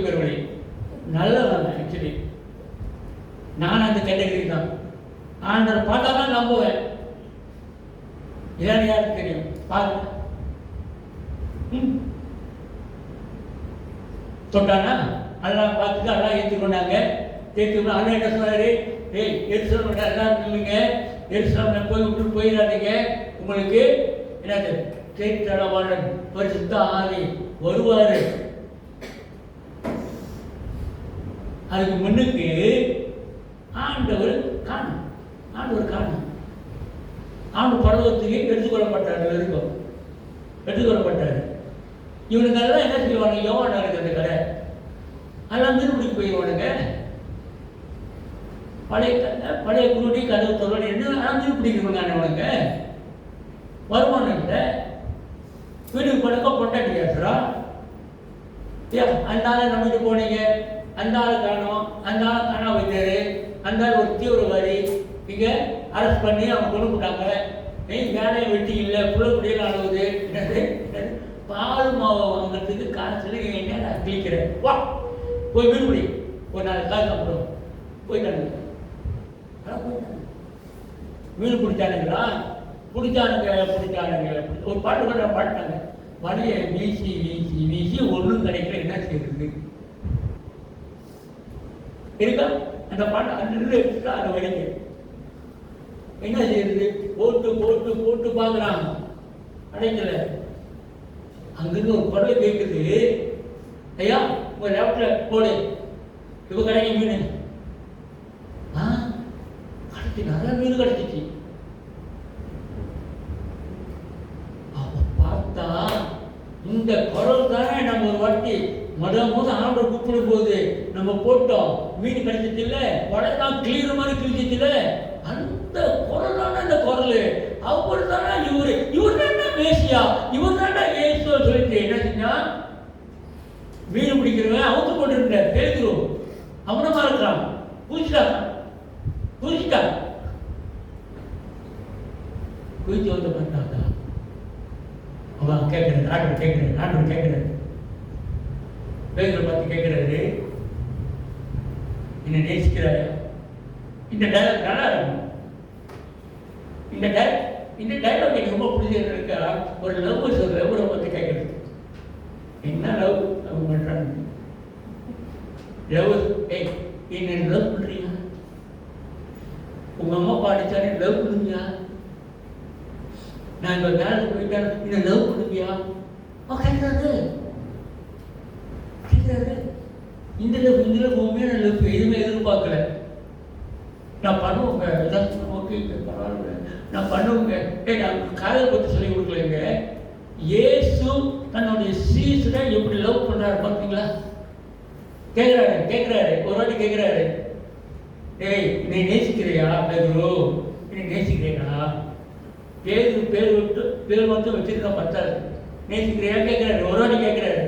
பேர் வழி நல்லவன். ஆக்சுவலி நான் அந்த கேட்டகரி தான். ஆண்டரை பார்த்தா தான் நம்புவேன். இதான் யாருக்கு தெரியும்? பாருங்க. தொட்டானா? எல்லாம் பார்த்துட்டு எல்லாம் ஏற்றுக்கொண்டாங்க. அண்ணன் என்ன சொன்னாரு? எருசலேம் எல்லாரும் இல்லைங்க, எருசலேம் போய் விட்டு போயிடாதீங்க, உங்களுக்கு என்னது கேட்டளவாளன் பரிசுத்த ஆவி வருவாரு. அதுக்கு முன்னுக்கு ஆண்டவர் காணும். ஆண்டு பரவத்துக்கு எடுத்துக்கொள்ளப்பட்டார். இவனுக்கெல்லாம் என்ன செய்வாங்க? யோவான் இருக்கிற கடை அதெல்லாம் மீன்பிடிக்க போயிடுவானுங்க. பழைய குருடி கதவு தொடர்பு என்ன மீன் பிடிக்கிறவங்க அவனுங்க வருமானம் இல்லை. வீட்டுக்கு பழக்க பொண்டாட்டி பேசுறா. ஏன் அந்த ஆளை நம்பிட்டு போனீங்க, அந்த ஆளை காணோம், அந்த ஆளை காணாம வைத்தாரு, அந்த ஆள் ஒரு தீவிரவாதி, இங்க அரெஸ்ட் பண்ணி அவங்க கொண்டு போட்டாங்க. வேலையை வெட்டி இல்லை, புலப்படியெல்லாம் அழுகுது. என்னது பால் மாவை வாங்கிறதுக்கு காசுல என்ன கிழிக்கிறேன். வா போய் வீடு பிடி, ஒரு நாலு காசு சாப்பிடும் போயிட்டாங்க. வீடு பிடிச்சானுங்களா, பிடிச்சானுங்க ஒரு பாட்டு கூட பாட்டாங்க. வலையை வீசி வீசி வீசி ஒன்றும் கிடைக்கல, என்ன செய்யுது இருக்கா அந்த பாட்டு அந்த எடுத்துட்டா அந்த வழிக்கு என்ன செய்யுது, போட்டு போட்டு போட்டு பார்க்குறாங்க, கிடைக்கல. அங்கிருந்து ஒரு குரலை கேட்குது, ஐயா உங்க லேப்ல போடு, இப்போ கிடைக்கும் மீன். கிடைச்சி நிறைய மீன் கிடைச்சிச்சு. பார்த்தா இந்த குரல் தானே நம்ம ஒரு வாட்டி முதல் ஆண்டவர் கூப்பிடும் போது நம்ம போட்டோம், மீன் கிடைச்சிச்சு இல்லை, உடனே கிளீர் மாதிரி கிழிச்சிச்சு இல்லை, அந்த குரலான அந்த குரல். அவர் தானே இவர் தானே மேசியா, இவர் தானே ஏசு சொல்லிட்டு என்ன செஞ்சா, மீன் பிடிக்கிறவன் அவுத்து போட்டு இருந்த பேதுரு அவனமா இருக்கான், குதிச்சுட்டான் குதிச்சு வந்து பார்த்தாங்க. அவன் கேட்கிறாரு, ஆண்டவர் கேட்கிறாரு, பேதுரு பார்த்து கேட்கிறாரு, என்ன நேசிக்கிறாயா? இந்த டைலாக் நல்லா இருக்கும். இந்த டைலாக் எனக்கு ரொம்ப பிடிச்சிருக்கா. ஒரு லவ் சொல்ற லவ் பற்றி கேட்கறது, என்ன லவ் அவங்க பண்றாங்க. லவ் என்ன லவ் பண்றீங்க? உங்க அம்மா பாடிச்சானே லவ் பண்ணுவியா? நான் இந்த வேலைக்கு போயிட்டேன், என்ன லவ் பண்ணுவியா? கேட்கறாரு இந்த லவ் உண்மையான லவ் எதுவுமே எதிர்பார்க்கல. நான் பண்ணுவோங்க, ஓகே பரவாயில்ல, நான் பண்ணுவேங்க. நான் காதல் பற்றி சொல்லி கொடுக்கலைங்க. இயேசு தன்னுடைய சீசரை எப்படி லவ் பண்றாரு பார்த்தீங்களா? கேட்கிறாரு ஒரு வாட்டி கேட்கிறாரு, ஏய் நீ நேசிக்கிறியா பேதுரு? நீ நேசிக்கிறீங்களா? பேர் மட்டும் வச்சிருக்க பத்தாது, நேசிக்கிறியா கேட்கிறாரு. ஒரு வாட்டி கேட்கிறாரு.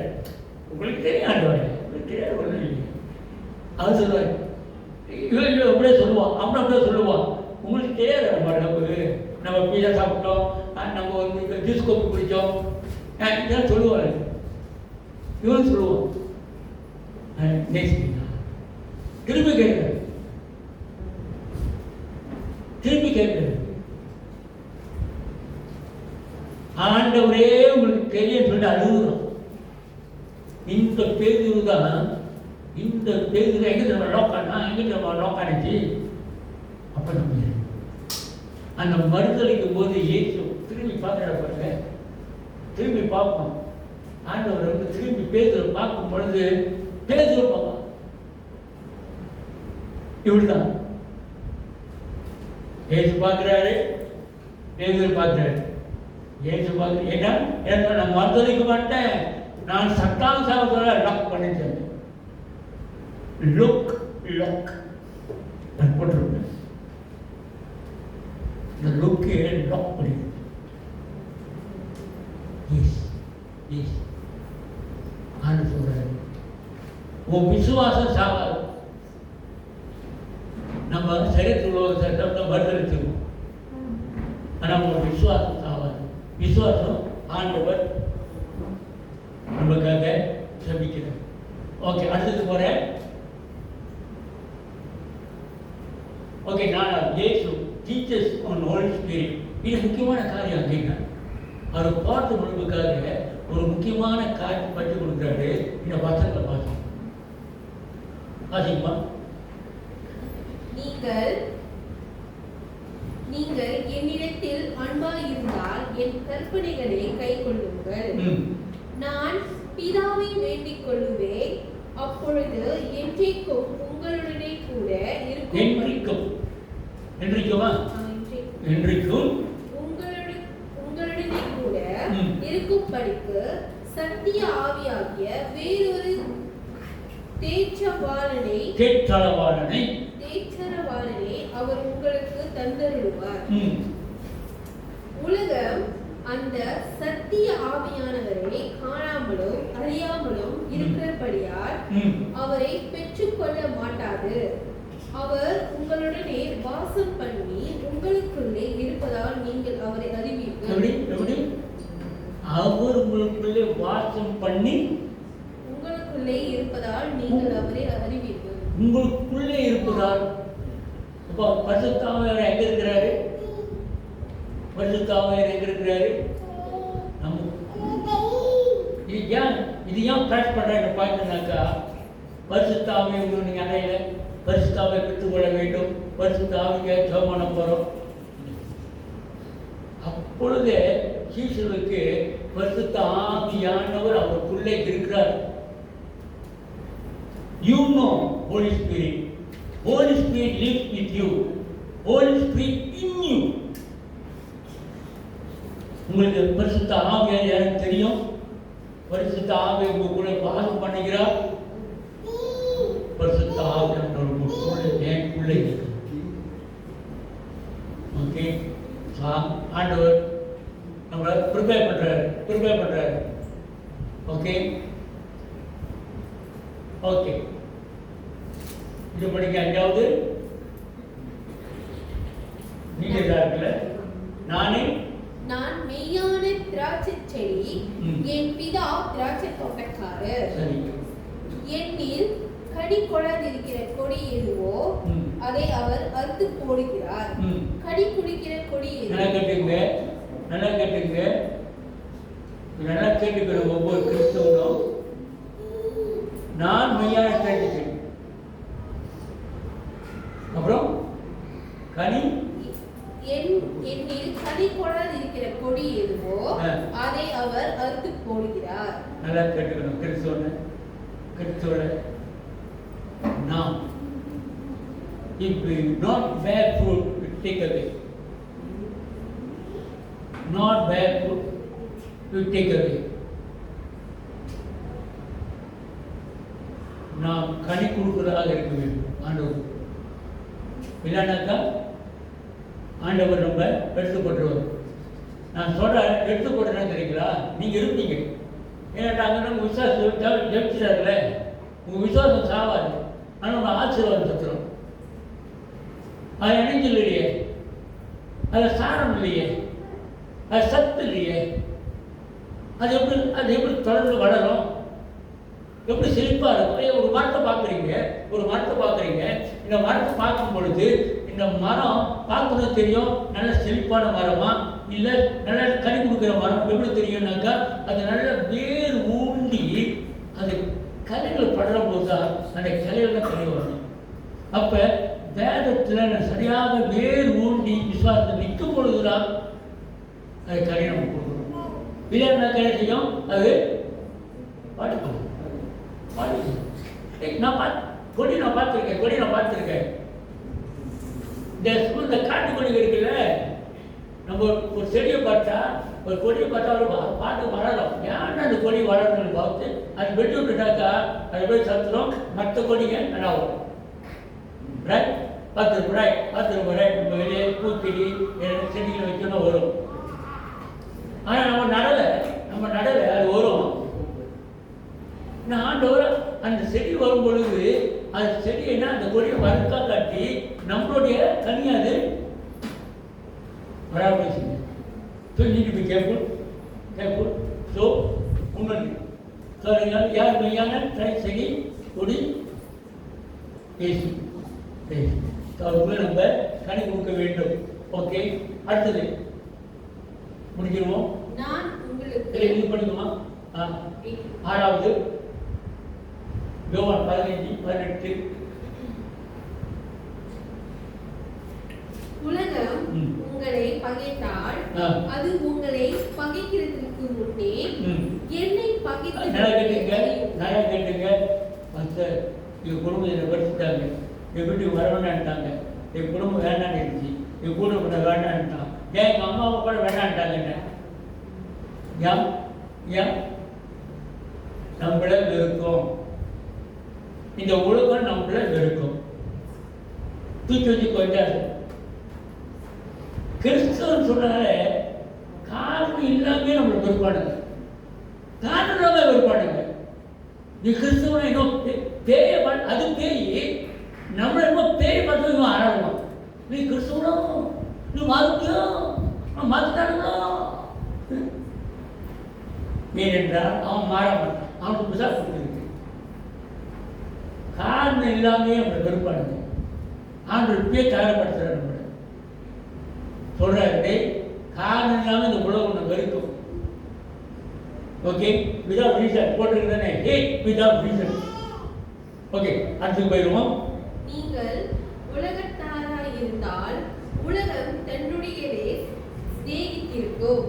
உங்களுக்கு தெரியும் ஆண்டவரே, உங்களுக்கு தெரியாது ஒன்றும் இல்லை. அவர் சொல்லுவார், இவன் அப்படியே சொல்லுவான், அப்படியே சொல்லுவான், உங்களுக்கு தெரியாது நம்ம பீஸா சாப்பிட்டோம், நம்ம வந்து ஜூஸ் கோப்பி குடித்தோம், இதெல்லாம் சொல்லுவார். இவன் சொல்லுவான் நேசிக்கிறீங்களா? திரும்பி கேட்கிறார். ஆண்டவரே உங்களுக்கு தெரியும் சொல்லிட்டு அழுகுறோம். இந்த பேதுரு தான், இந்த பேதுரு எங்க நம்ம லோக்கானிச்சு. அப்ப நம்ம அந்த மறுதளிக்கும் போது இயேசு திரும்பி பார்க்குற, திரும்பி பார்ப்போம். ஆண்டவர் வந்து திரும்பி பேதுரு பார்க்கும் பொழுது பேதுரு பார்ப்பான். இப்படிதான் ஏசு பார்க்கிறாரு, பேதுரு பார்க்கிறாரு. ஏசு பார்க்குற ஏன்னா நான் மறுதளிக்க மாட்டேன், நான் சட்டால் சாப்பிட லாக் பண்ணிட்டேன். லுக் நான் போட்டிருப்பேன். இந்த லுக்கே லாக் பண்ணி ஆண்டு சொல்றாரு, உன் விசுவாசம் சாவாது. நம்ம சரித்திர மறுதளிச்சிருக்கோம், ஆனால் உங்கள் விசுவாசம் சாவாது. விசுவாசம் ஆண்டவர் நமக்காக ஜெபிக்கிறார். ஓகே, அடுத்தது போறேன். ஓகே, நான் இயேசு டீச்சர்ஸ் ஆன் ஹோலி ஸ்பிரிட், இது முக்கியமான காரியம். அப்படின்னா அவர் பார்த்து முன்புக்காக ஒரு முக்கியமான காரியம் பற்றி கொடுக்குறாரு. இந்த வசனத்தை வாசிப்பா. நீங்கள் என்னிடத்தில் அன்பாயிருந்தால் என் கற்பனைகளை கைக்கொள்ளுங்கள். நான் பிதாவை வேண்டிக் கொள்ளுவேன், அப்பொழுது என்றைக்கும் உங்களுடனே கூட இருக்கும். உங்களுடனே கூட இருக்கும்படிக்கு சத்திய ஆவியாகிய வேறொரு தேற்றவாளனை அவர் உங்களுக்கு தந்தருளுவார். உலகம் அந்த சத்திய ஆவியானவரை காணாமலும் அறியாமலும் இருக்கிறபடியால் அவரை பெற்றுக்கொள்ள மாட்டாது. அவர் உங்களுடனே வாசம் பண்ணி உங்களுக்குள்ளே இருப்பதால் நீங்கள் அவரை அறிவீர்கள். அவர் உங்களுக்குள்ளே வாசம் பண்ணி உங்களுக்குள்ளே இருப்பதால் நீங்கள் அவரை அறிவீர்கள். உங்களுக்குள்ளே இருப்பதால். இப்போ பரிசுத்த ஆவியானவர் எங்க இருக்கிறாரு? பரிசுத்த ஆவியானவர் எங்க இருக்கிறாரு? இது ஏன் பிராக்டிஸ் பண்றேன்னு பார்த்தீங்கன்னாக்கா, பரிசுத்த ஆவியை நீங்க அடையில பரிசுத்த ஆவியை பெற்றுக்கொள்ள வேண்டும். பரிசுத்த ஆவியை ஜெபம் பண்ண போறோம். அப்பொழுதே சீஷர்களுக்கு பரிசுத்த ஆவியானவர் அவருக்குள்ளே இருக்கிறார். You know Holy Spirit. Holy Spirit lives with you. Holy Spirit in you. உங்களுக்கு பரிசுத்த ஆவியானவர் யாருக்கு தெரியும்? பரிசுத்த ஆவியை உங்களுக்குள்ளே வாசம் பண்ணுகிறார். பரிசுத்த ஆவியானவர் உங்களுக்குள்ளே எனக்குள்ளே இருக்கு. ஓகே, ஆண்டவர் நம்மளை ப்ரிப்பேர் பண்றாரு. ஓகே ஓகே, இது படிக்க 5வது நீங்க இருக்குல்ல, நான் மெய்யான திராட்சை செடி, என் பிதா திராட்சை தோட்டக்காரர். என்னில் கனி கொடாதிருக்கிற கொடி எதுவோ அதை அவர் அறுத்து போடுகிறார். கனி குடிக்கிற கொடி நல்லா கேட்டுக்கிற ஒவ்வொரு கிறிஸ்தவனும், நான் மெய்யான திராட்சை செடி, அப்புறம் கனி என்னில் கனி கொடாதிருக்கிற கொடி எதுவோ அதை அவர் அறுத்து போடுகிறார். நல்லா கேட்டுக்கணும் கிறிஸ்தவனை. Now, if we not bear fruit, we take away. Not bear fruit, we take away. நாம் கனி கொடுக்கிறதாக இருக்க வேண்டும் ஆண்டவர். இல்லைனாக்கா ஆண்டவர் நம்ம எடுத்துக்கொண்டுருவார். நான் சொல்கிறேன், எடுத்துக்கொண்டுறேன்னு தெரியுங்களா? நீங்கள் இருப்பீங்க. ஏன்னா அங்கே நம்ம விசுவாசம் ஜெயிச்சிடாருல, உங்கள் விசுவாசம் சாவாது. ஆனால் உங்கள் ஆசீர்வாதம் சத்துரும். அது இணைஞ்சு இல்லையே, அதில் சாரம் இல்லையே, அது சத்து இல்லையே. அது எப்படி தொடர்ந்து வளரும்? எப்படி செழிப்பாக இருக்கும்? ஒரு மரத்தை பார்க்குறீங்க, இந்த மரத்தை பார்க்கும் பொழுது இந்த மரம் பார்க்கணும் தெரியும், நல்ல செழிப்பான மரமா இல்லை நல்ல கனி கொடுக்குற மரம் எப்படி தெரியும்னாக்கா, அது நல்ல வேர் ஊண்டி அது கலைகள் படுற போது தான் அந்த கலைகள் கனி வரணும். அப்போ வேதத்தில் சரியாக வேர் ஊண்டி விசுவாசத்தை நிற்கும் பொழுதுதான் அது கனி நம்ம கொடுக்கணும். இல்லைன்னா கலை செய்யும், அது பாடிக்கணும். நான் பார்த்துருக்கேன். இந்த காட்டுக்கொடிகள் இருக்குல்ல, நம்ம ஒரு செடியை பார்த்தா, ஒரு கொடியை பார்த்தா ஒரு பாட்டு வளரும். ஏன்னா அந்த கொடி வளரணும்னு பார்த்து அது வெட்டி விட்டுட்டாக்கா அது போய் சத்துரும், மற்ற கொடிங்க நல்லா வரும். ரைட், பார்த்துருக்கோம். ரைட், நம்ம வெளியே பூச்செடி செடிகளை வைக்கணும் வரும். ஆனால் நம்ம நடலை அது வரும். ஆண்டவர் அந்த செடி வரும் பொழுது அந்த செடியை அந்த கொடியை வறுக்கா காட்டி நம்மளுடைய கனியாது வராமல் செய்யுங்க. So need to be careful. So உண்மை யார் மெய்யான செடி கொடி பேசி அதுக்குள்ளே நம்ம கனி கொடுக்க வேண்டும். ஓகே, அடுத்தது முடிஞ்சிருவோம். இது பண்ணிக்குமா? 6வது யோவான் 15:18. உலகம் உங்களை பகைத்தால் அது உங்களை பகைக்கிறதுக்கு முன்னே என்னை பகைத்து. நல்லா கேட்டுங்க. என் குடும்பம் என்னை படிச்சுட்டாங்க, என் வீட்டுக்கு வர வேண்டான்ட்டாங்க, என் குடும்பம் வேண்டான்னு இருந்துச்சு, என் கூட வேண்டான்ட்டான். ஏன் எங்கள் அம்மாவை கூட வேண்டான்ட்டாங்க. ஏன் நம்மள வெறுக்கும், இந்த உலகம் நம்மள வெறுக்கும், தூக்கி வச்சு கொஞ்சாது. கிறிஸ்தவன் சொன்னாலே காரணம் காரணம் இல்லாமே நம்மளை வெறுப்பாடுங்க, காரணம் இல்லாமல் வெறுப்பாடுங்க. நீ கிறிஸ்தவனை இன்னும் பேய அது பேய் நம்மளை இன்னும் பேய பார்த்து இன்னும் ஆராடுவான். நீ கிறிஸ்தவனோ, நீ மாறுத்தியோ, மாற்றிட்டானுங்களோ. ஏனென்றால் அவன் மாற மாட்டான், அவனுக்கு பிசாசு கொடுத்துருக்கு. காரணம் இல்லாமே நம்மளை வெறுப்பாடுங்க. ஆண்டு இப்பயே தயாரப்படுத்துகிறார் நம்மளை. சொல்கிறாரு, காரணம் இல்லாமல் இந்த உலகம் ஒன்று வெறுக்கும். ஓகே, விதவுட் ரீசன் போட்டிருக்குதானே, ஹேட் விதவுட் ரீசன். ஓகே, அடுத்து போயிடுவோம். நீங்கள் உலகத்தாராய் இருந்தால் உலகம் தன்னுடையதை சிநேகித்திருக்கும்.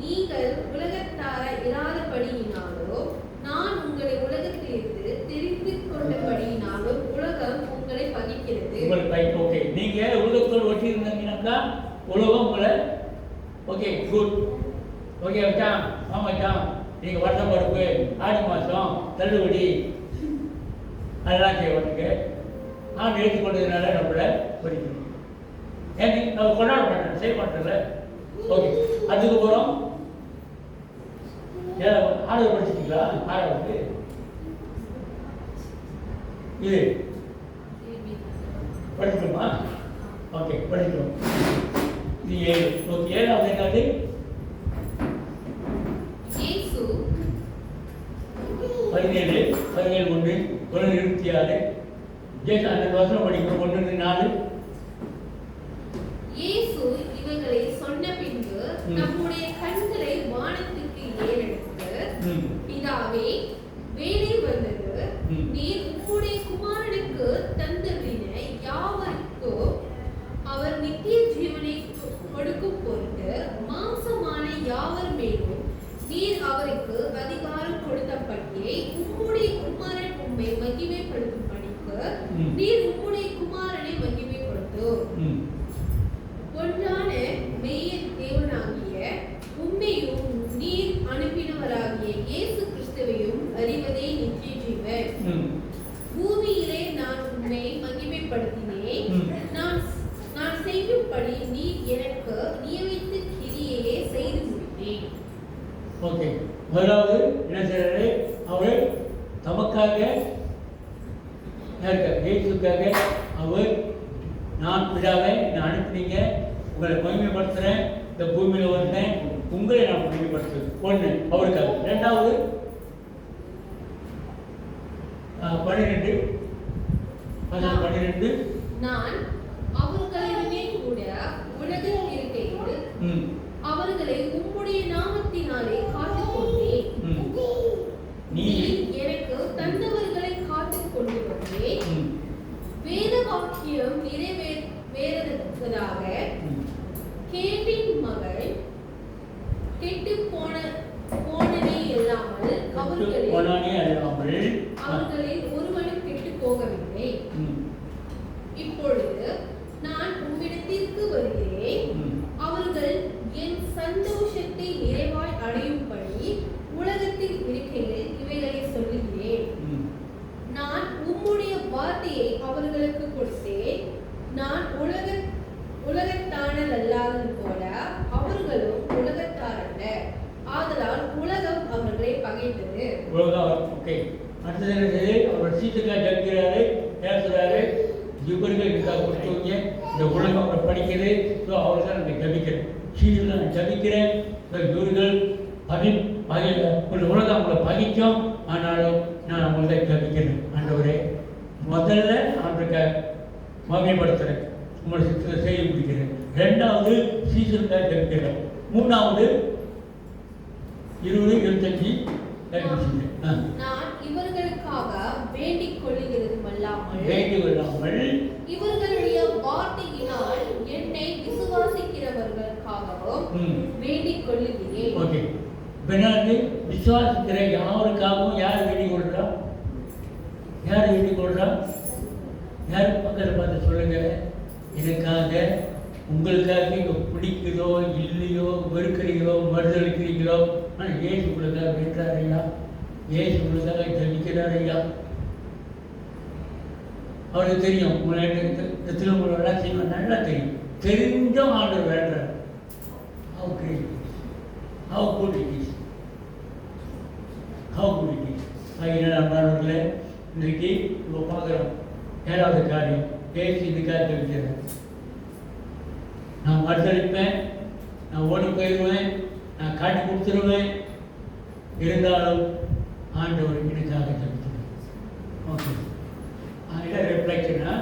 நீங்கள் உலகத்தாராய் இராதபடியினாலோ நான் உங்களை உலகத்திலிருந்து தெரிந்து கொண்டபடியினாலோ உலகம் உங்களை பகைக்கிறது. ஓகே, நீங்க உலகத்தோடு ஒட்டி இருந்தீங்கன்னாக்கா உலகம் உங்களை ஓகே குட் ஓகே வச்சான் ஆமாச்சான். நீங்கள் வருஷம் பருப்பு, ஆடி மாதம், தள்ளுபடி அதெல்லாம் செய்வானுங்க. நான் எடுத்துக்கொண்டதுனால நம்மளை படிக்கணும். ஏன் நம்ம கொண்டாட மாட்டேன், செய்ய மாட்டேன்ல. ஓகே, அதுக்கப்புறம் ஆடு படிச்சிட்டீங்களா? ஆறாவது இது படிக்கணுமா? ஓகே, படிக்கணும். இது 7. ஓகே, 7வது என்னது? 17 1 26 ஜேசு அந்த வசனம் படிக்கணும். 1-4. இயேசு இவைகளை சொன்ன பின்பு நம்முடைய கண்களை வானத்துக்கு ஏறெடுத்து, பிதாவே, வேலை வந்தது, நீர் உம்முடைய குமாரனுக்கு தந்தருளின யாவருக்கோ அவர் நித்திய ஜீவனை கொடுக்கும் பொருட்டு மாம்சமான யாவர் மேலும் நீர் அவருக்கு அதிகாரம் கொடுத்தபடியே உம்முடைய குமாரன் உம்மை மகிமைப்படுத்தும் படிக்கு நீர் உம்முடைய குமாரனை மகிமைப்படுத்தும். ஒன்றான மெய்ய தேவனாகிய உம்மையும் நீர் அனுப்பினவராகிய இயேசு கிறிஸ்துவையும் அறிவதே நித்திய ஜீவன். பூமியிலே நான் உம்மை மகிமைப்படுத்தினேன். நான் செய்யும்படி நீர் எனக்கு நியமித்த கிரியையே செய்து முடித்தேன். ஓகே, முதலாவது என்ன செய்யறாரு? அவர் தமக்காக இயேசுக்காக அவர் நான் பிதாவை நான் அனுப்பினீங்க, உங்களை மகிமைப்படுத்துகிறேன், இந்த பூமியில் வந்தேன், உங்களை நான் மகிமைப்படுத்துவேன். ஒன்று அவருக்காக. 2வது 12 நான் அவர்களுடனே கூட உலகில் இருக்கையில் அவர்களை உம்முடைய நாமத்தினாலே காத்துக் கொண்டேன். நீர் எனக்கு தந்தவர்களை காத்துக் கொண்டு வந்தேன். வேத வாக்கியம் நிறைவேறுவதாக கேட்டின் மகள் கெட்டு போனனே இல்லாமல் அவர்களில் ஒருவனும் கெட்டு போகவில்லை. இப்பொழுது நான் உம்மிடத்திற்கு வருகிறேன். அவர்கள் என் சந்தோஷத்தை நிறைவாய் அடையும்படி உலகத்தில் இருக்கையில் இவைகளை சொல்லுகிறேன். நான் உம்முடைய வார்த்தையை அவர்களுக்கு கொடுத்தேன். நான் உலகத்தானல் அல்லாதது போல அவர்களும் உலகத்தாரல்ல. ஆதலால் உலகம் அவர்களை பகைத்தது. ஓகே, அடுத்தது என்ன செய்யுது? அவர் சீட்டுக்காக ஜபிக்கிறாரு, பேசுறாரு. ஜிபர்களுக்காக கொடுத்தவங்க இந்த உலகம் அவரை படிக்கிறது. ஸோ அவர் தான் நான் ஜபிக்கிறேன், சீட்டில் நான் ஜபிக்கிறேன். இவர்கள் உலகம் அவங்களை பகிக்கும், ஆனாலும் நான் அவங்களை ஜபிக்கிறேன். ஆண்டவரே, முதல்ல அவருக்கு மகிமைப்படுத்துகிறேன், உங்களை சித்தத்தை செய்ய முடிக்கிறேன். 2வது சீசனுக்காக ஜபிக்கிறேன். 3வது 20-25 நான் இவர்களுக்காக வேண்டிக் கொள்ளுகிறதும் அல்லாமல் இவர்களுடைய வார்த்தையினால் என்னை விசுவாசிக்கிறவர்களுக்காகவும் வேண்டிக் கொள்ளுகிறேன். ஓகே, விசுவாசிக்கிற யாருக்காகவும் யார் வேண்டிக் கொள்றா? யார் வேண்டிக் கொள்றா? யார் பக்கத்தில் பார்த்து சொல்லுங்க. எனக்காக, உங்களுக்காக இங்கே பிடிக்குதோ இல்லையோ, வெறுக்கிறீங்களோ, மறுதளிக்கிறீங்களோ, ஆனால் ஏசு உங்களுக்காக வென்றார் ஐயா, ஏசு உங்களுக்காக ஜபிக்கிறார் ஐயா. அவருக்கு தெரியும் உங்களை உங்களெல்லாம் செய்வேன், நல்லா தெரியும். தெரிஞ்சும் ஆண்டவர் வேண்டார். Okay, How good it is. How good it is. நண்பர்களே, இன்றைக்கு நம்ம பார்க்குறோம் 7வது காரியம், பேசி இதுக்காக தெரிவிக்கிறேன். நான் மறுதளிப்பேன், நான் ஓடி போயிடுவேன், நான் காட்டி கொடுத்துருவேன், இருந்தாலும் ஆண்டவர் எனக்காக தெரிவிக்கிறேன். ஓகே, இதான் ரிஃப்ளெக்ஷனா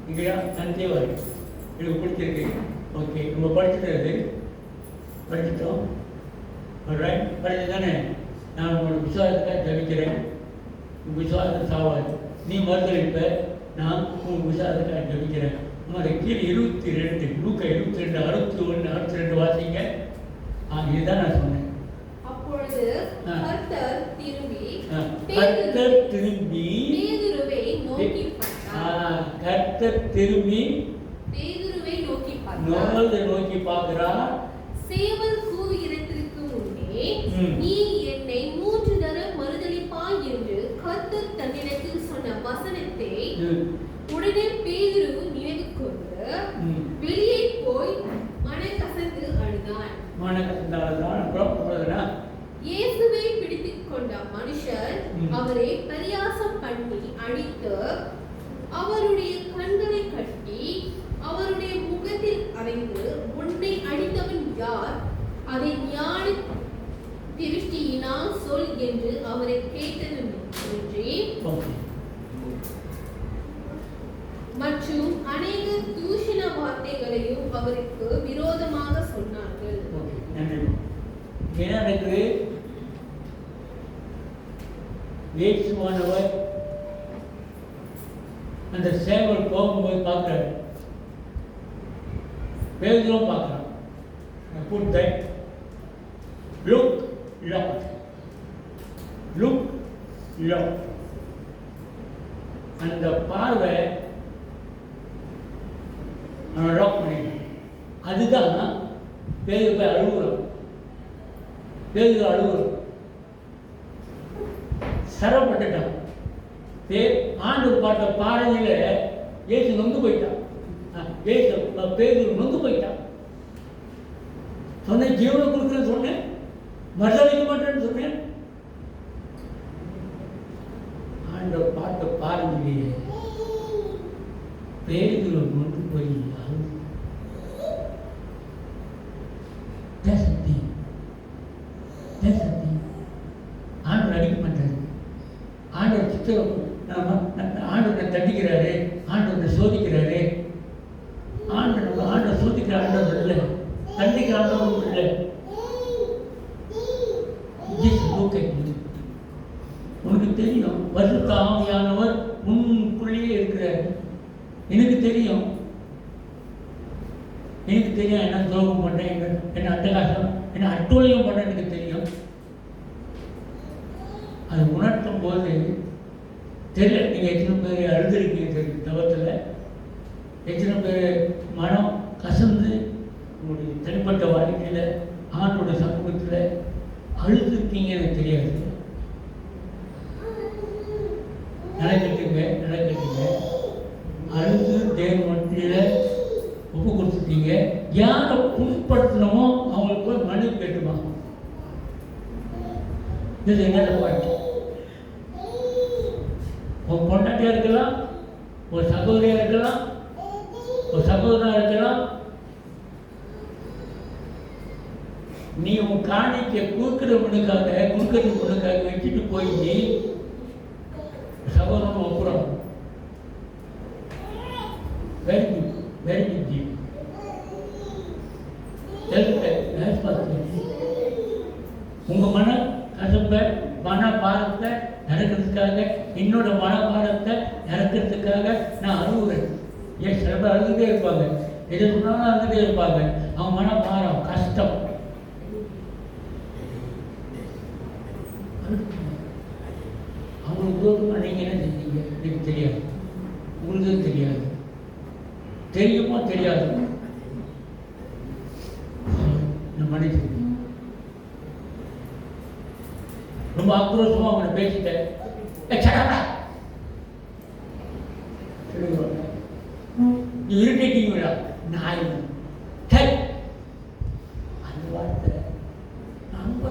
இங்கே தந்தை வரும் எனக்கு பிடிச்சிருக்கு. ஓகே, நம்ம படிச்சிட்டோம் ரைட், படிச்சு தானே. நான் உங்களோட விசுவாசத்தை ஜபிக்கிறேன். விசுவாசம் சாவாது, நீ மறுதளிப்ப, நான் உங்கள் விசுவாசத்தை ஜபிக்கிறேன். அதை கீழே 22 லூக்கா 22 61 62 வாசிங்க. இதுதான் நான் சொன்னேன். அப்பொழுது கர்த்தர் திரும்பி பேதுருவை நோக்கி பார்க்கிறார். சேவல் கூவுகிறதற்கு முன்னே நீ என்னை 3 தரம் மறுதலிப்பாய் என்று கர்த்தர் தன்னிடத்தில் சொன்ன வசனத்தை உடனே பேதுரு நினைவு கொண்டு வெளியே போய் மனக்கசந்து அழுதான். இயேசுவை பிடித்துக் கொண்ட மனுஷர் அவரை பரியாசம் பண்ணி அடித்து அவருடைய கண்களை கட்டி அவருடைய முகத்தில் அறைந்து, உன்னை அடித்தவன் யார், அதை ஞான திருஷ்டியினால் சொல் என்று அவரை கேட்டதுமின்றி மற்றும் அநேக தூஷண வார்த்தைகளையும் அவருக்கு விரோதமாக சொன்னார்கள். எனக்கு இயேசுவானவர் அந்த சேவல் போகும்போது பார்க்குறாரு, பேதுருவும் பார்க்குறான். Put that, look, அந்த பார்வை அவன் லாக் பண்ணிட்டான். அதுதான் பேதுரு போய் அழுகுறான். சரப்பட்டுட்டான். ஆண்டவர் பார்த்த பார்வையில இயேசு நொந்து போயிட்டான். பேதுரு நொந்து போயிட்டான். சொன்னேன், ஜீவனை கொடுக்குறேன்னு சொன்னேன், மறுதளிக்க மாட்டேன்னு சொன்னேன். ஆண்டவர் பார்த்த பார்வையிலேயே பேதுரு நொந்து போய் ஆண்டவர் அடிக்க மாட்டாரு. ஆண்டவர் சித்திரம் ஆண்டவர் தண்டிக்கிறாரு, ஆண்டவர் சோதிக்கிறாரு. ஆண்டவர் சோதிக்கிற ஆண்டவர் இல்லை, தண்டிக்கிற ஆண்டவர் இல்லை. உனக்கு தெரியும், பரிசுத்த ஆவியானவர் உனக்குள்ளேயே இருக்கிறார். எனக்கு தெரியும் என்ன துரோகம் பண்ணேன், என்ன அட்டகாசம், என்ன அட்டூழியம் பண்ண எனக்கு தெரியும். அது உணர்த்தும் போது தெரியல. நீங்கள் எத்தனை பேர் அழுதுருக்கீங்க தவத்தில், எத்தனை பேர் மனம் கசந்து உங்களுடைய தனிப்பட்ட வாழ்க்கையில் ஆண்டோட சமூகத்தில் அழுதுருக்கீங்க எனக்கு தெரியாது. நடக்கட்டுங்க அழுது தேவன் மத்தியில் ஒப்பு கொடுத்துட்டீங்க. யாரை புண்படுத்தணுமோ அவங்களுக்கு போய் மன்னிப்பு கேட்டுமா. இது என்னோட பாட்டு. ஒரு பொண்டாட்டியாக இருக்கலாம், ஒரு சகோதரியாக இருக்கலாம், ஒரு சகோதரனாக இருக்கலாம். நீ உன் காணிக்க கொடுக்கறதுக்காக வச்சுட்டு போய் சகோதரன் ஒப்புறோம். Very good G. உங்க மன கசப்பை, மன பாரத்தை நடக்கிறதுக்காக, என்னோட மன பாரத்தை நடக்கிறதுக்காக நான் அழுகுறேன். ஏன் சில பேர் அழுதுகிட்டே இருப்பாங்க, எது சொன்னாலும் அழுதுகிட்டே இருப்பாங்க. அவங்க மன பாரம், கஷ்டம். அவங்களுக்கு நீங்கள் என்ன செஞ்சீங்க எனக்கு தெரியாது, உங்களுக்கு தெரியாது. தெரியுமோ தெரியாது, மன்னிச்சு. ரொம்ப ஆக்ரோஷமா அவங்களை பேசிட்டேன். இரிட்டேட்டிங் நாய் அந்த வார்த்தை ரொம்ப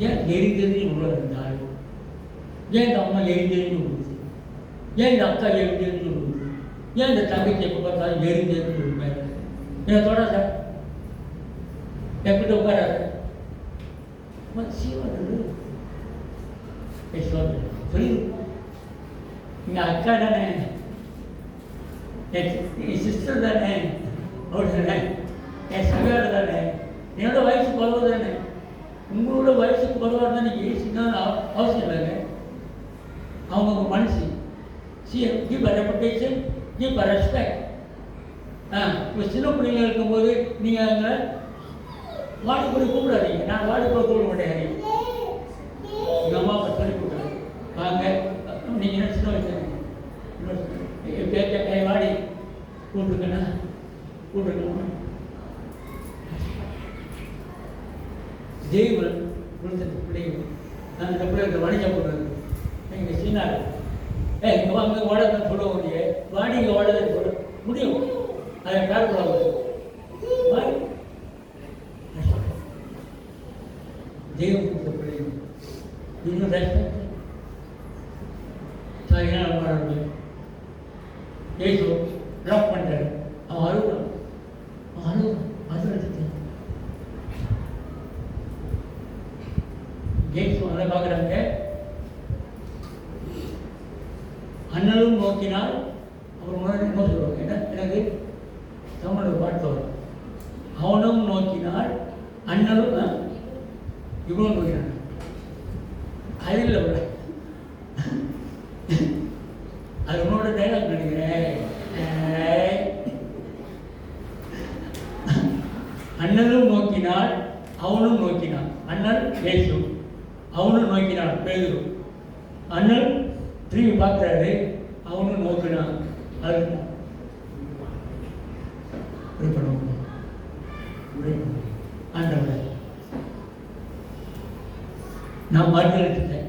ஏன் எரிந்தெறிஞ்சு உள்ள இருந்தால், ஏன் இந்த அம்மா எரிந்தெறிஞ்சு விடுது, ஏன் இந்த அக்கா எரிந்தெறிஞ்சு விடுது, ஏன் இந்த தங்கச்சி எப்போ பார்த்தாலும் எரிந்தெறிஞ்சு விடுவேன். என்னை தொடாத, என்கிட்ட உட்காராத, சொல்லி எங்கள் அக்கா தானே, என் சிஸ்டர் தானே, அவள் தானே, என் சகோதரர் தானே, என்னோட வயசு குறைவு தானே, உங்களோட வயசு குறைவாக தானே ஏசினாலும் அவசியம் இல்லைங்க. அவங்க மனசு give a reputation, give a respect. இப்போ சின்ன பிள்ளைங்க இருக்கும்போது நீங்கள் அங்கே வாடிப்படி கூப்பிடாதீங்க. நான் வாடிப்படி கூப்பிட மாட்டேன். எங்கள் அம்மா அப்பா சொல்லி கொடுத்தாரு, வாங்க நீங்கள் என்ன சின்ன வயசு கை வாடி கூப்பிட்டுருக்கண்ணா கூப்பிட்டுருக்கணும். ஜெய்வன் கொடுத்த பிள்ளைங்க நான் இந்த பிள்ளை வணிகம் போடுறது நீங்கள் சீனாரு இங்கே வாங்க ஓடதான் சொல்ல முடியே, வாடி இங்கே ஓடதான் சொல்ல முடியும். அதை காரணம் தெய்வம் கொடுத்த பிள்ளைங்க இன்னும் ரெஸ்பெக்ட் சாயங்காலம் மாறாங்க. ஏசு ட்ராப் பண்ணுறாரு, அவன் அழுகுறான், அழுகுறதுக்கு ஏசு அதை பார்க்குறாங்க. அண்ணலும் நோக்கினால் அவர் முன்னாடி என்ன சொல்லுவாங்க, என்ன எனக்கு தமிழ் பாட்டு வரும், அவனும் நோக்கினால் அண்ணலும் இவனும் நோக்கினான். அது இல்லை விட அது உன்னோட டைலாக் நினைக்கிறேன். அண்ணலும் நோக்கினால் அவனும் நோக்கினான். அண்ணன் இயேசு, அவனும் நோக்கினான் பேதுரு. அண்ணன் திரும்பி பார்க்குறாரு, அவனும் நோக்கினான். அது ஆண்டவரை நான் மறுதளித்தேன்.